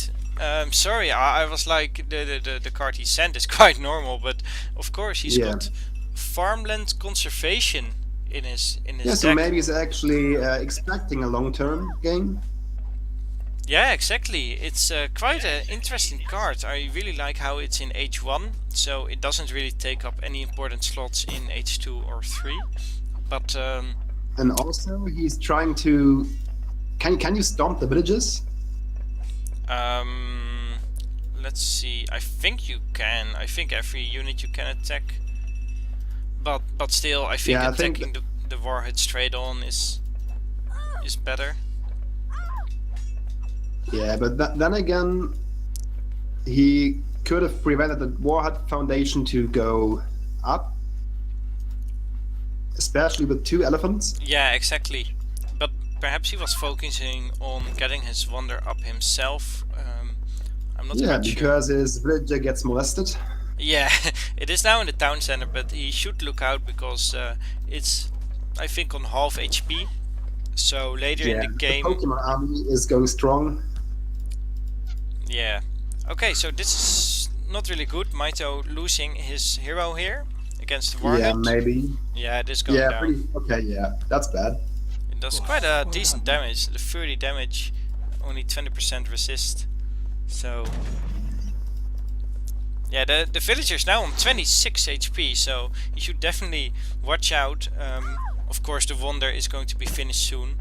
Sorry, I was like, the card he sent is quite normal, but of course he's Yeah. got farmland conservation in his Yeah, so deck. maybe he's actually expecting a long-term game. Yeah, exactly. It's quite an interesting card. I really like how it's in H1, so it doesn't really take up any important slots in H2 or 3. But And also, he's trying to. Can you stomp the villages? let's see. I think you can. I think every unit you can attack. But still, I think Yeah, I think attacking the warhead straight on is better. Yeah, but then again, he could have prevented the Warhead Foundation to go up, especially with two elephants. Yeah, exactly. But perhaps he was focusing on getting his wonder up himself. I'm not Yeah, quite sure. because his villager gets molested. Yeah, it is now in the town center, but he should look out because it's, I think, on half HP. So later in the game. The Pokemon army is going strong. Yeah. Okay, so this is not really good. Mitoe losing his hero here against the warhead. Yeah, maybe. Yeah, this going Yeah, down. pretty. Okay, yeah, that's bad. It does quite a decent damage. The 30 damage, only 20% resist. So yeah, the villager's now on 26 HP, so you should definitely watch out. Of course, the wonder is going to be finished soon.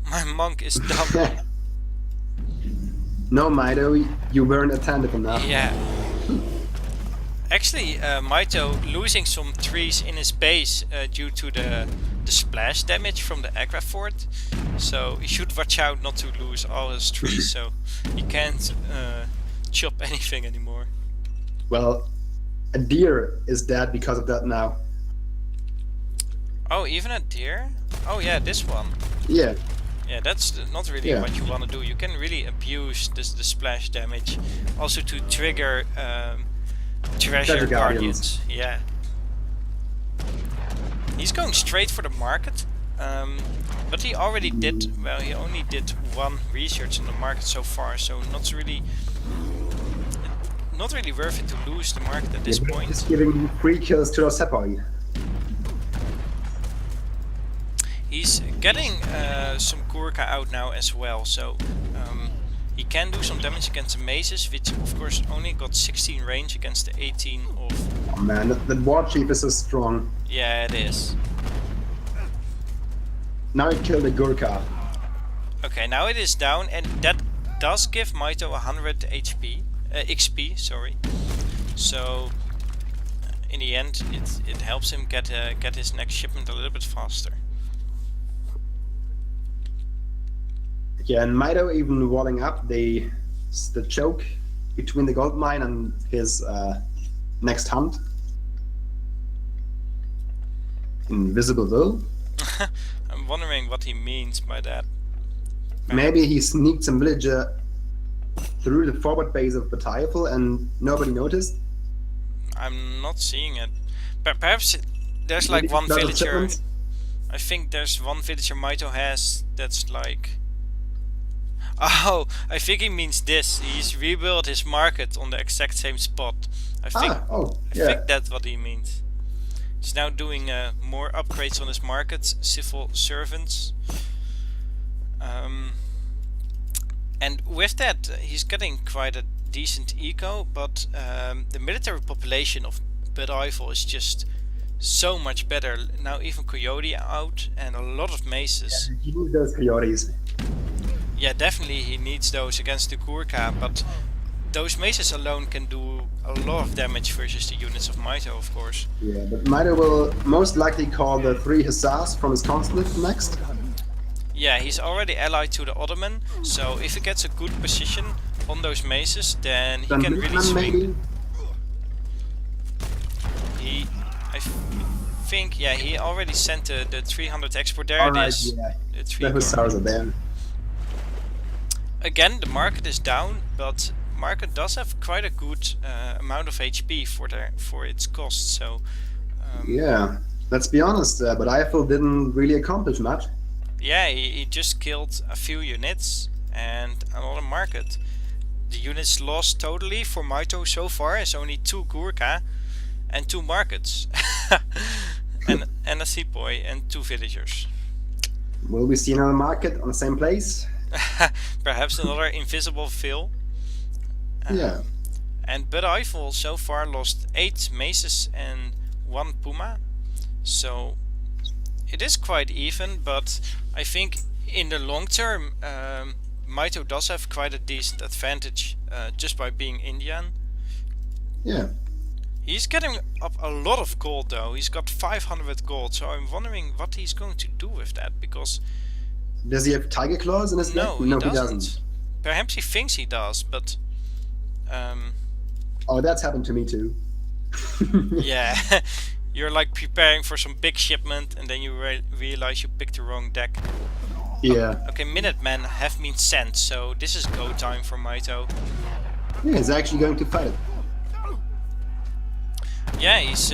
My monk is dumb. No, Mitoe, you weren't attentive enough. Yeah. Actually, Mitoe losing some trees in his base due to the splash damage from the Agra fort. So he should watch out not to lose all his trees, so he can't chop anything anymore. Well, a deer is dead because of that now. Oh, even a deer? Oh yeah, this one. Yeah. Yeah, that's not really Yeah. what you want to do. You can really abuse the splash damage. Also to trigger treasure guardians. Yeah. He's going straight for the market. But he already did, well, he only did one research on the market so far, so not really worth it to lose the market at this point. He's giving free kills to the Sepoy. He's he's getting some Gurkha out now as well, so he can do some damage against the maces, which of course only got 16 range against the 18 of... Oh man, that Warchief is so strong. Yeah, it is. Now he killed a Gurkha. Okay, now it is down, and that does give Mitoe 100 XP, sorry. So in the end, it helps him get his next shipment a little bit faster. Yeah, and Mitoe even walling up the choke between the gold mine and his next hunt. Invisible will. I'm wondering what he means by that. Maybe he sneaked some villager through the forward base of Butifle and nobody noticed. I'm not seeing it. Perhaps there's like Maybe one not a villager. shipment? I think there's one villager Mitoe has that's like... Oh, I think he means this. He's rebuilt his market on the exact same spot. I think that's what he means. He's now doing more upgrades on his market, civil servants. And with that, he's getting quite a decent eco, but the military population of Butifle is just so much better. Now even Coyote out and a lot of maces. Yeah, he needs those coyotes. Yeah, definitely he needs those against the Gurkha, but those maces alone can do a lot of damage versus the units of Mitoe, of course. Yeah, but Mitoe will most likely call the 3 hussars from his conscript next. Yeah, he's already allied to the Ottoman, so if he gets a good position on those maces, then he can really swing. I think, yeah, he already sent the 300 export. There it is. Yeah. The The hussars are there. Again, the market is down, but market does have quite a good amount of HP for its cost. So Yeah, let's be honest, but Eiffel didn't really accomplish much. yeah, he just killed a few units and another market. The units lost totally for Mitoe so far is only 2 Gurkha and 2 markets. and a sepoy and 2 villagers. Will we see another market on the same place? Perhaps another invisible fill. Yeah. And Butifle so far lost 8 maces and 1 puma. So it is quite even, but I think in the long term Mitoe does have quite a decent advantage just by being Indian. Yeah. He's getting up a lot of gold though. He's got 500 gold, so I'm wondering what he's going to do with that, because Does he have tiger claws in his neck? no, he doesn't. Perhaps he thinks he does, but Oh, that's happened to me too. yeah, you're like preparing for some big shipment and then you realize you picked the wrong deck. Yeah. Okay, Minutemen have been sent, so this is go time for Mitoe. Yeah, he's actually going to fight it. Yeah, he's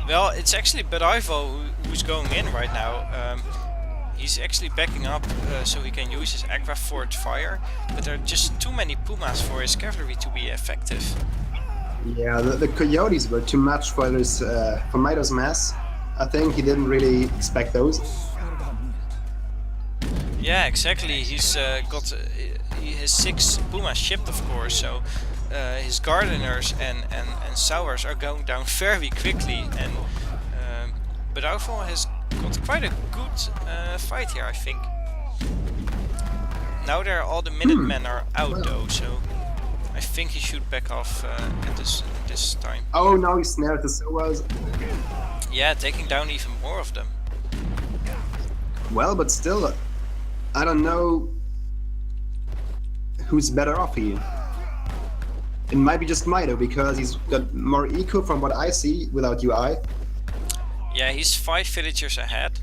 well, it's actually Butifle who's going in right now. He's actually backing up so he can use his Agra Fort fire, but there are just too many pumas for his cavalry to be effective. Yeah, the coyotes were too much for his for Mitoe's mass. I think he didn't really expect those. Yeah, exactly. He's got his 6 pumas shipped, of course, so his gardeners and sowers are going down very quickly, and Butifle has got quite a good fight here, I think. Now all the Minutemen are out though, so I think he should back off at this time. Oh, now he snared the sowers. Yeah, taking down even more of them. Well, but still, I don't know who's better off here. It might be just Mitoe, because he's got more eco from what I see without UI. Yeah, he's 5 villagers ahead.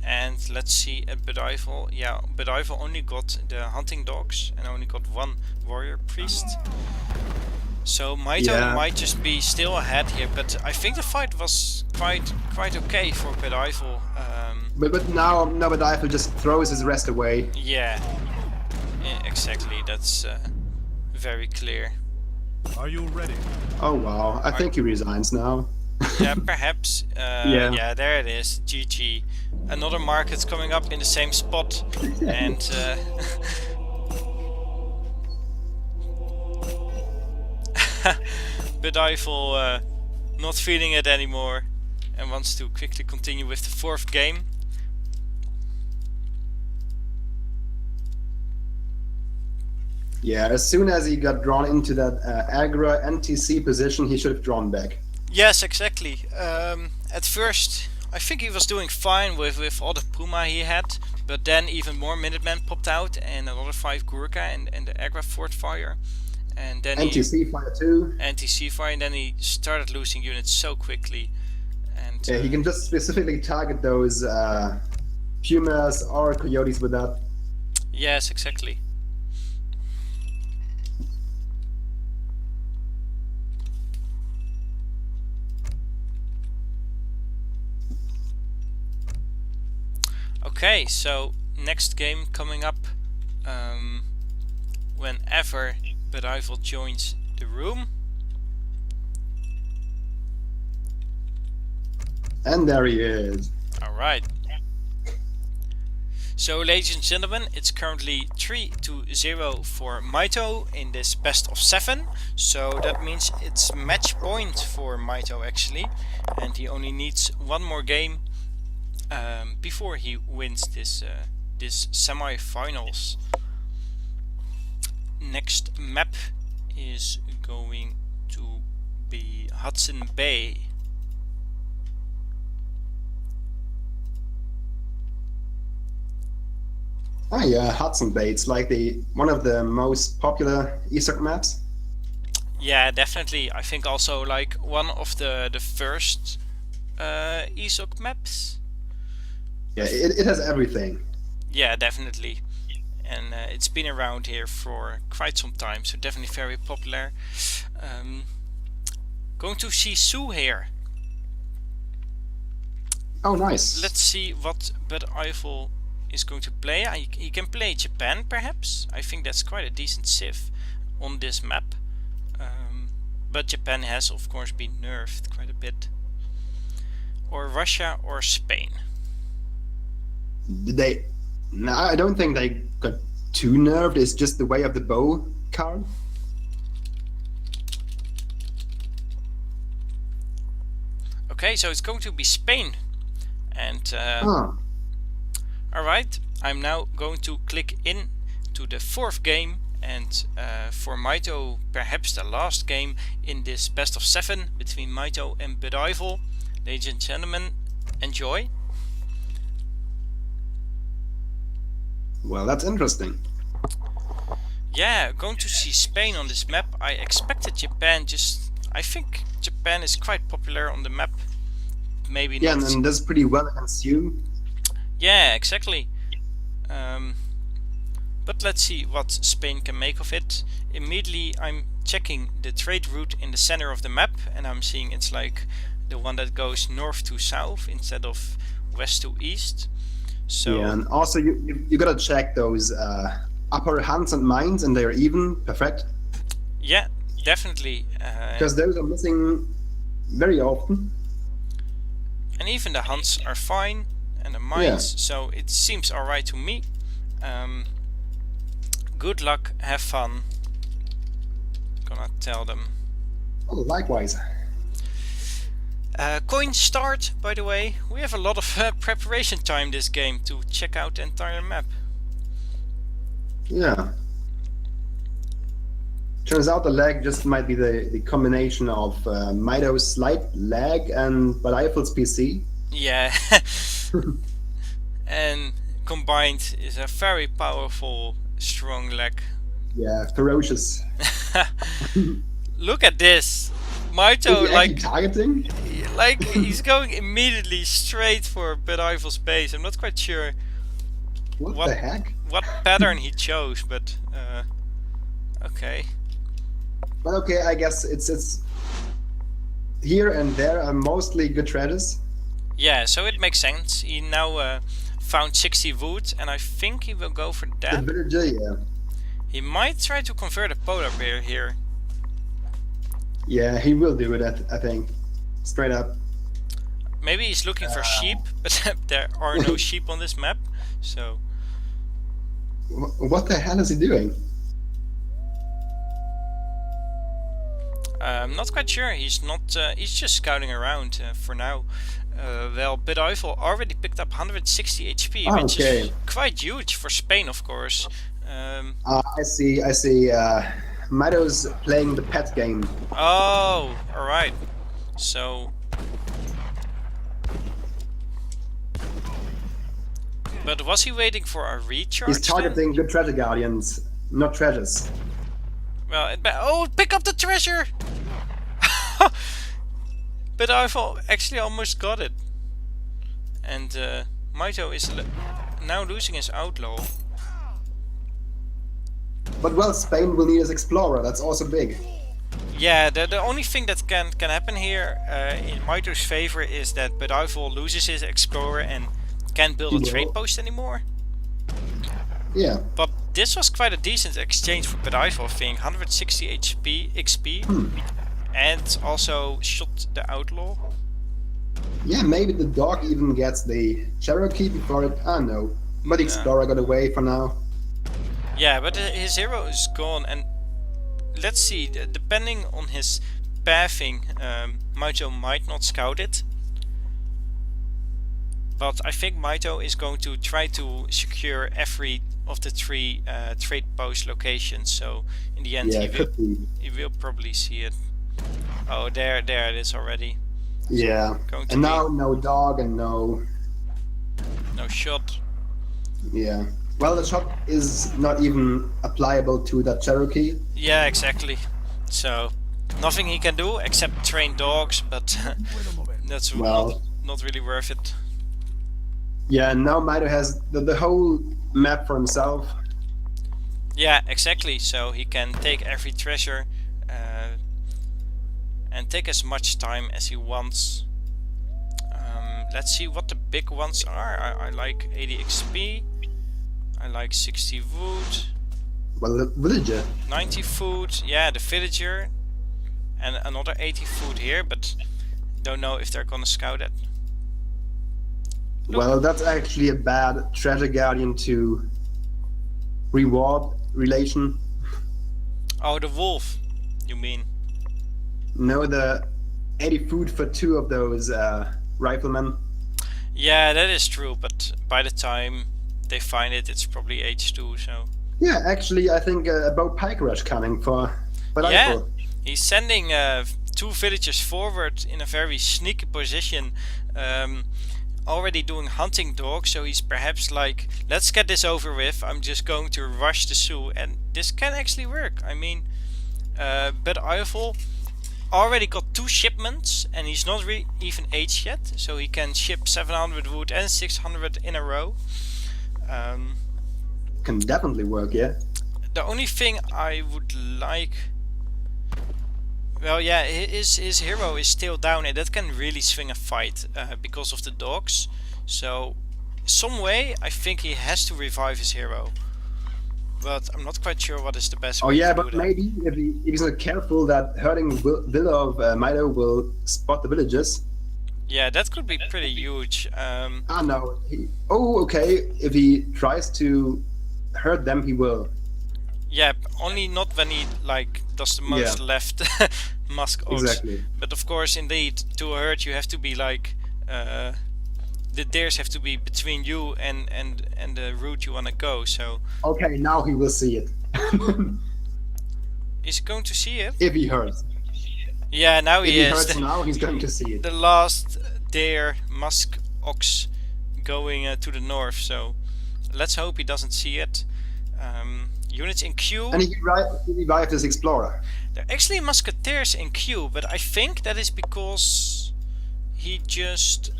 And let's see at Butifle. Yeah, Butifle only got the hunting dogs and only got 1 warrior priest. So Mitoe might just be still ahead here, but I think the fight was quite okay for Butifle. But now Butifle just throws his rest away. Yeah, exactly. That's very clear. Are you ready? Oh wow, I think he resigns now. Yeah, perhaps. Yeah, there it is. GG. Another market's coming up in the same spot, and Butifle not feeling it anymore and wants to quickly continue with the fourth game. Yeah, as soon as he got drawn into that aggro NTC position, he should have drawn back. Yes, exactly. At first, I think he was doing fine with all the Puma he had, but then even more Minutemen popped out and another 5 Gurkha and the aggro fort fire. And then NTC fire too. NTC fire, and then he started losing units so quickly. And Yeah, he can just specifically target those pumas or coyotes with that. yes, exactly. Okay, so next game coming up whenever Butifle joins the room. And there he is. Alright. So ladies and gentlemen, it's currently 3-0 for Mitoe in this best of 7. So that means it's match point for Mitoe actually. And he only needs one more game before he wins this semi-finals. Next map is going to be Hudson Bay. Ah, yeah, Hudson Bay. It's like one of the most popular ESOC maps. Yeah, definitely. I think also like one of the first ESOC maps. Yeah, it has everything. Yeah, definitely. And it's been around here for quite some time, so definitely very popular. Going to see Sioux here. Oh, nice. Let's see what Butifle is going to play. He can play Japan, perhaps. I think that's quite a decent civ on this map. But Japan has, of course, been nerfed quite a bit. Or Russia or Spain. Did they? No, I don't think they got too nerfed. It's just the way of the bow card. Okay, so it's going to be Spain. And alright, I'm now going to click in to the fourth game, and for Mitoe, perhaps the last game in this best of 7 between Mitoe and Butifle. Ladies and gentlemen, enjoy. Well, that's interesting. Yeah, going to see Spain on this map. I expected Japan, I think Japan is quite popular on the map. Maybe yeah, not. and does pretty well against Sioux. Yeah, exactly. But let's see what Spain can make of it. Immediately I'm checking the trade route in the center of the map, and I'm seeing it's like the one that goes north to south instead of west to east. So yeah, and also you gotta check those upper hands and mines, and they're even perfect. yeah, definitely. Because those are missing very often. And even the hunts are fine, and the mines, so it seems alright to me. Good luck, have fun. Gonna tell them. Oh, likewise. Coin start, by the way. We have a lot of preparation time this game to check out the entire map. Yeah. Turns out the lag just might be the combination of Mitoe's slight lag and Butifle's PC. Yeah. And combined is a very powerful, strong lag. Yeah, ferocious. Look at this. Mitoe, Is he like, targeting? he's going immediately straight for Butifle's base. I'm not quite sure What the heck? what pattern he chose, but okay. But okay, I guess it's here and there are mostly good treasures. Yeah, so it makes sense. He now found 60 wood, and I think he will go for The that. villager, yeah. He might try to convert a polar bear here. Yeah, he will do it, I think. straight up. Maybe he's looking for sheep, but there are no sheep on this map. So What the hell is he doing? I'm not quite sure. He's not. He's just scouting around for now. Well, Butifle already picked up 160 HP, which is quite huge for Spain, of course. I see. Mitoe's playing the pet game. Oh, all right. So, but was he waiting for a recharge? He's targeting good treasure guardians, not treasures. Well, oh, pick up the treasure! But I actually almost got it. And Mitoe is now losing his outlaw. But well, Spain will need his explorer. That's also big. Yeah, the only thing that can happen here in Mitoe's favor is that Butifle loses his explorer and can't build a trade post anymore. Yeah. But this was quite a decent exchange for Butifle, I think. 160 XP. And also shot the outlaw. Yeah, maybe the dog even gets the Cherokee before it. I don't know. But the explorer got away for now. Yeah, but his hero is gone, and let's see. Depending on his pathing, Mitoe might not scout it. But I think Mitoe is going to try to secure every of the 3 trade post locations. So in the end, he will probably see it. Oh, there it is already. Yeah, and now no dog and no shot. Yeah. Well, the shot is not even applicable to that Cherokee. Yeah, exactly. So nothing he can do except train dogs, but that's not really worth it. Yeah, and now Mitoe has the whole map for himself. Yeah, exactly. So he can take every treasure and take as much time as he wants. Let's see what the big ones are. I like 80 XP. I like 60 wood. Well, the villager. 90 food. Yeah, the villager. And another 80 food here, but don't know if they're gonna scout it. Look. Well, that's actually a bad treasure guardian to reward relation. Oh, the wolf, you mean? No, the 80 food for 2 of those riflemen. Yeah, that is true, but by the time they find it, it's probably H2, so... Yeah, actually, I think a bow pike rush coming for Butifle. Yeah, he's sending 2 villagers forward in a very sneaky position, already doing hunting dogs, so he's perhaps like, let's get this over with, I'm just going to rush the Sioux, and this can actually work. I mean, Butifle already got 2 shipments, and he's not even aged yet, so he can ship 700 wood and 600 in a row. Can definitely work, yeah. The only thing I would like... Well, yeah, his hero is still down, and that can really swing a fight because of the dogs. So, some way, I think he has to revive his hero. But I'm not quite sure what is the best way to do that. Maybe if he's not careful, that hurting villa of Mitoe will spot the villages. Yeah, that could be pretty huge. No. Okay. If he tries to hurt them, he will. Yeah, only not when he like does the most left Musk Ox. Exactly. But of course, indeed, to hurt you have to be like the dares have to be between you and the route you wanna go. So. Okay, now he will see it. Is he going to see it? If he hurts. Yeah, now he is. If he hurts now, he's going to see it. The last dare Musk Ox going to the north. So let's hope he doesn't see it. Units in queue. And he revived his explorer. There are actually musketeers in queue, but I think that is because he just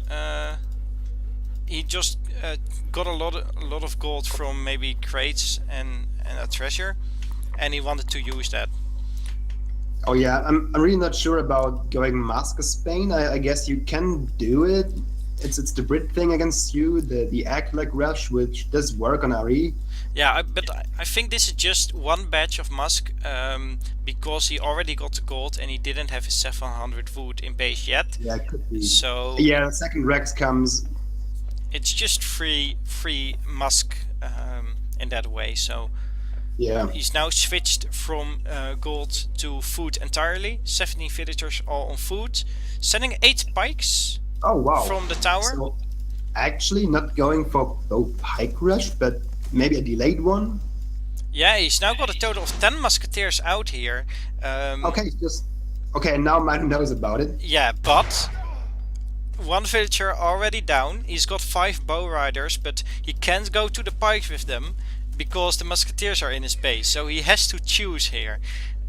got a lot of gold from maybe crates and a treasure, and he wanted to use that. Oh yeah, I'm really not sure about going Mask of Spain. I guess you can do it, It's the Brit thing against Sioux, the Act-like rush, which does work on RE. Yeah, but I think this is just one batch of Musk, because he already got the gold and he didn't have his 700 wood in base yet. Yeah, it could be. So Yeah, the second Rex comes. it's just free Musk in that way. So Yeah. he's now switched from gold to food entirely. 17 villagers all on food, sending 8 pikes Oh wow. from the tower. So, actually, not going for pike rush, but maybe a delayed one. Yeah, he's now got a total of 10 musketeers out here. Okay. Now man knows about it. Yeah, but one villager already down. He's got 5 bow riders, but he can't go to the pikes with them because the musketeers are in his base. So he has to choose here,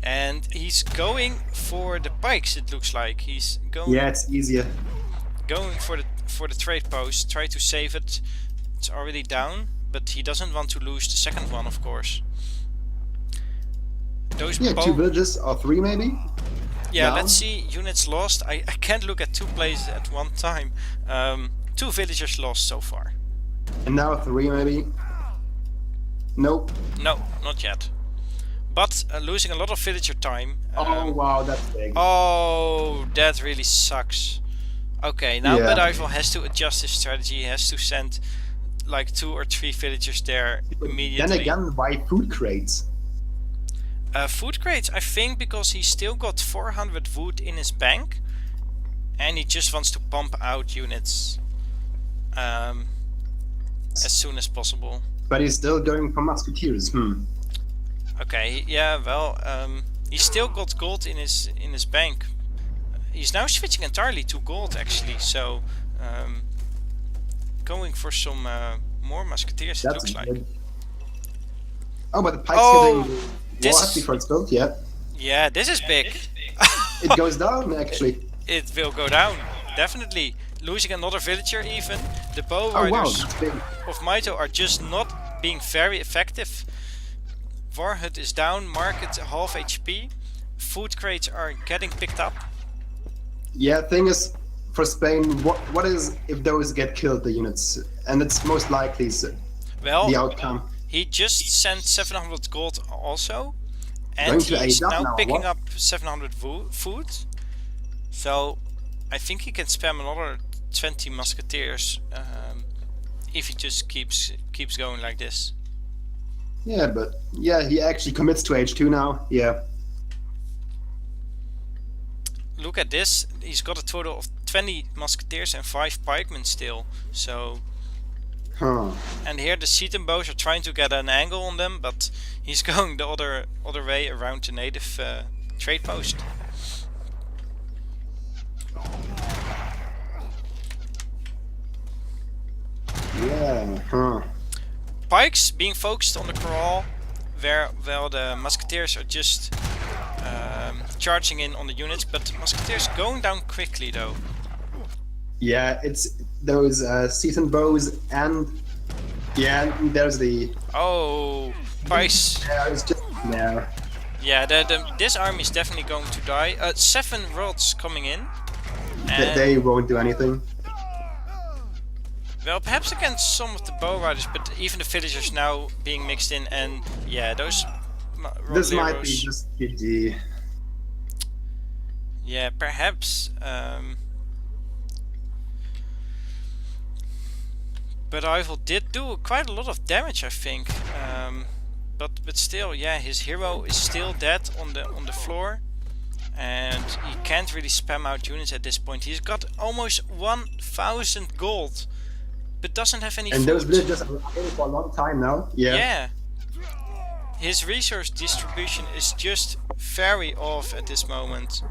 and he's going for the pikes. It looks like he's going. Yeah, it's easier. Going for the trade post. Try to save it. It's already down, but he doesn't want to lose the second one, of course. Those Yeah, 2 villages or 3 maybe. Yeah, Now? let's see. Units lost. I can't look at 2 places at one time. 2 villagers lost so far. And now 3 maybe. Nope. No, not yet. But losing a lot of villager time. Oh wow, that's big. Oh, that really sucks. Okay, now Yeah. Butifle has to adjust his strategy. He has to send like 2 or 3 villagers there immediately. Then again, why food crates? Food crates, I think, because he's still got 400 wood in his bank, and he just wants to pump out units as soon as possible. But he's still going for musketeers. Okay, yeah, well, he's still got gold in his bank. He's now switching entirely to gold, actually. So going for some more musketeers. It looks like. Good. Oh, but the pike's hitting this before it's built. Yeah, Yeah, this is big. it goes down actually. It will go down, definitely. Losing another villager even. The bow Oh wow, riders that's big. of Mitoe are just not being very effective. Warhut is down, market half HP. Food crates are getting picked up. Yeah, thing is, for Spain, what is if those get killed, the units? And it's most likely Well, the outcome. he just sent 700 gold also. Going And to he's ASAP now now, picking what? up 700 food. So I think he can spam another 20 musketeers if he just keeps going like this. Yeah, but yeah, he actually commits to H2 now. Yeah. Look at this, he's got a total of 20 musketeers and 5 pikemen still. So, Huh. and here the Seaton bows are trying to get an angle on them, but he's going the other way around the native trade post. Yeah. Huh. Pikes being focused on the corral, where the musketeers are just charging in on the units, but musketeers going down quickly though. Yeah, it's those seasoned bows and yeah, there's the Pikes. yeah, it's just there. Yeah, this army is definitely going to die. 7 rods coming in. They won't do anything. Well, perhaps against some of the bow riders, but even the villagers now being mixed in, and yeah, those This might be Roleros, just GG. yeah, perhaps. But Butifle did do quite a lot of damage, I think. But still, yeah, his hero is still dead on the floor, and he can't really spam out units at this point. He's got almost 1,000 gold, but doesn't have any And food. those villagers are in for a long time now. Yeah. Yeah. His resource distribution is just very off at this moment.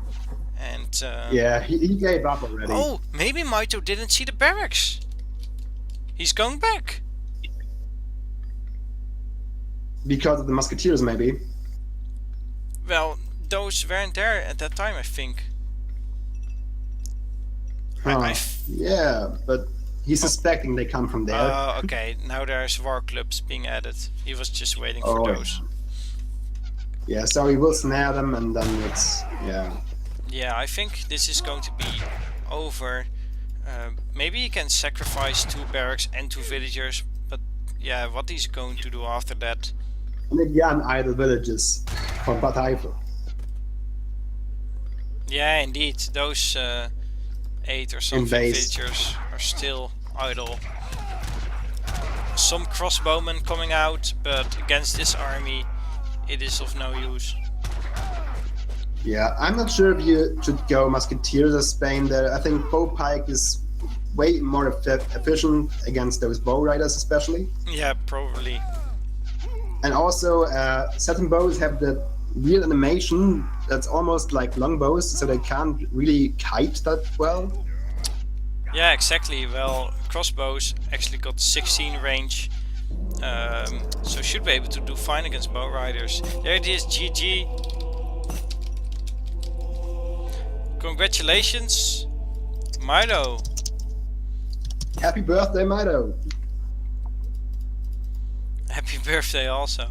And Yeah, he gave up already. oh, maybe Mitoe didn't see the barracks. He's going back. Because of the musketeers, maybe. Well, those weren't there at that time, I think. Huh. Yeah, but he's suspecting they come from there. Okay, now there's war clubs being added. He was just waiting for those. Yeah, so he will snare them and then it's... yeah. Yeah, I think this is going to be over Maybe he can sacrifice 2 barracks and 2 villagers, but yeah, what he's going to do after that? And again, idle villages from Butifle. Yeah, indeed, those 8 or something villagers are still idle. Some crossbowmen coming out, but against this army it is of no use. Yeah, I'm not sure if you should go Musketeers as Spain there. I think bow pike is way more efficient against those bow riders especially. Yeah, probably. And also, satin bows have the real animation that's almost like longbows, so they can't really kite that well. Yeah, exactly. Well, crossbows actually got 16 range, so should be able to do fine against bow riders. There it is, GG. Congratulations, Mitoe. Happy birthday, Mitoe. Happy birthday also.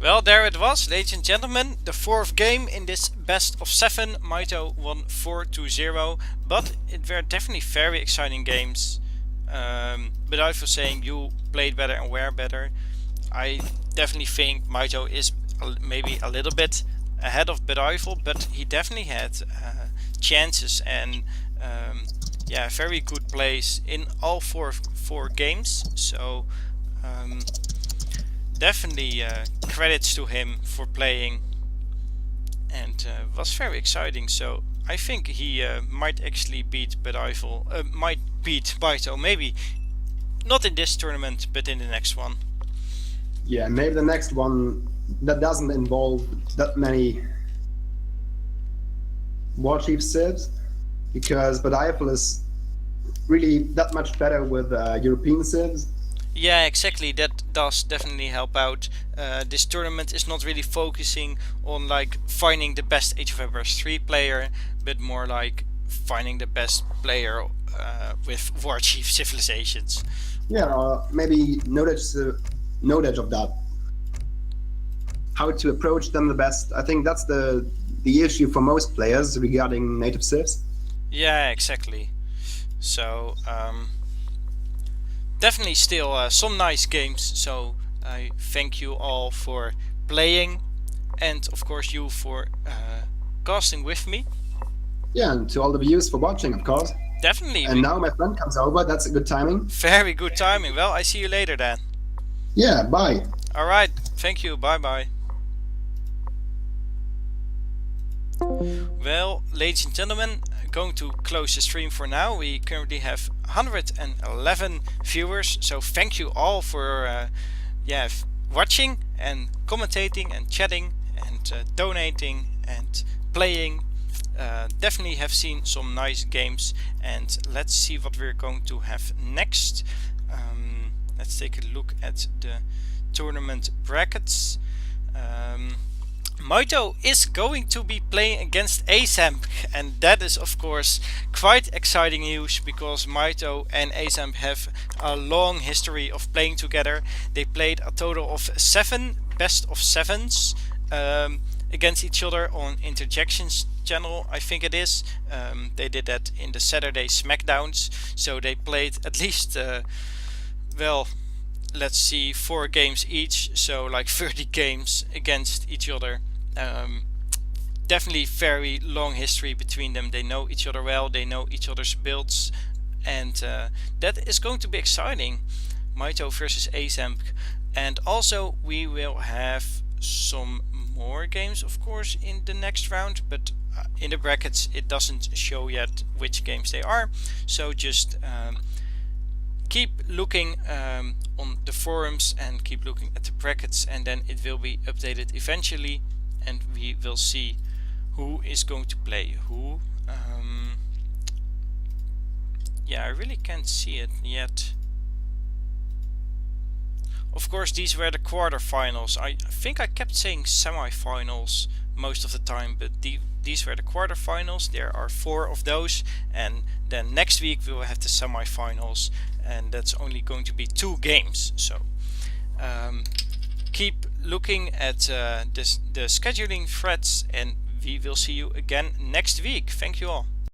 Well, there it was, ladies and gentlemen, the 4th game in this best of 7. Mitoe won 4-0, but it were definitely very exciting games. But I was saying you played better and were better. I definitely think Mitoe is maybe a little bit ahead of Butifle, but he definitely had chances and yeah, very good plays in all four games. So definitely credits to him for playing, and was very exciting. So I think he might actually beat Butifle, might beat Mitoe, maybe not in this tournament, but in the next one. Yeah, maybe the next one that doesn't involve that many Warchiefs civs, because Butifle is really that much better with European civs. Yeah, exactly. That does definitely help out. This tournament is not really focusing on like finding the best Age of Empires 3 player, but more like finding the best player with Warchief civilisations. Yeah, or maybe knowledge of that. How to approach them the best. I think that's the issue for most players regarding native civs. Yeah, exactly. So definitely still some nice games. So I thank you all for playing, and of course you for casting with me. Yeah, and to all the viewers for watching, of course. Definitely. And now my friend comes over. That's a good timing. Very good timing. Well, I see you later then. Yeah, bye. Alright, thank you. Bye bye. Well, ladies and gentlemen, going to close the stream for now. We currently have 111 viewers, so thank you all for watching and commentating and chatting and donating and playing. Definitely have seen some nice games, and let's see what we're going to have next. Let's take a look at the tournament brackets. Mitoe is going to be playing against ASAMP, and that is of course quite exciting news, because Mitoe and ASAMP have a long history of playing together. They played a total of 7 best of 7s against each other on Interjections channel, I think it is. They did that in the Saturday Smackdowns, so they played at least well, let's see, 4 games each, so like 30 games against each other. Definitely very long history between them. They know each other well, they know each other's builds, and that is going to be exciting. Mitoe versus ASAMP. And also we will have some more games of course in the next round, but in the brackets it doesn't show yet which games they are, so just keep looking on the forums and keep looking at the brackets, and then it will be updated eventually, and we will see who is going to play who. Yeah, I really can't see it yet. Of course, these were the quarterfinals. I think I kept saying semifinals most of the time, but these were the quarterfinals. There are 4 of those, and then next week we will have the semifinals, and that's only going to be 2 games. So keep looking at the scheduling threads, and we will see you again next week. Thank you all.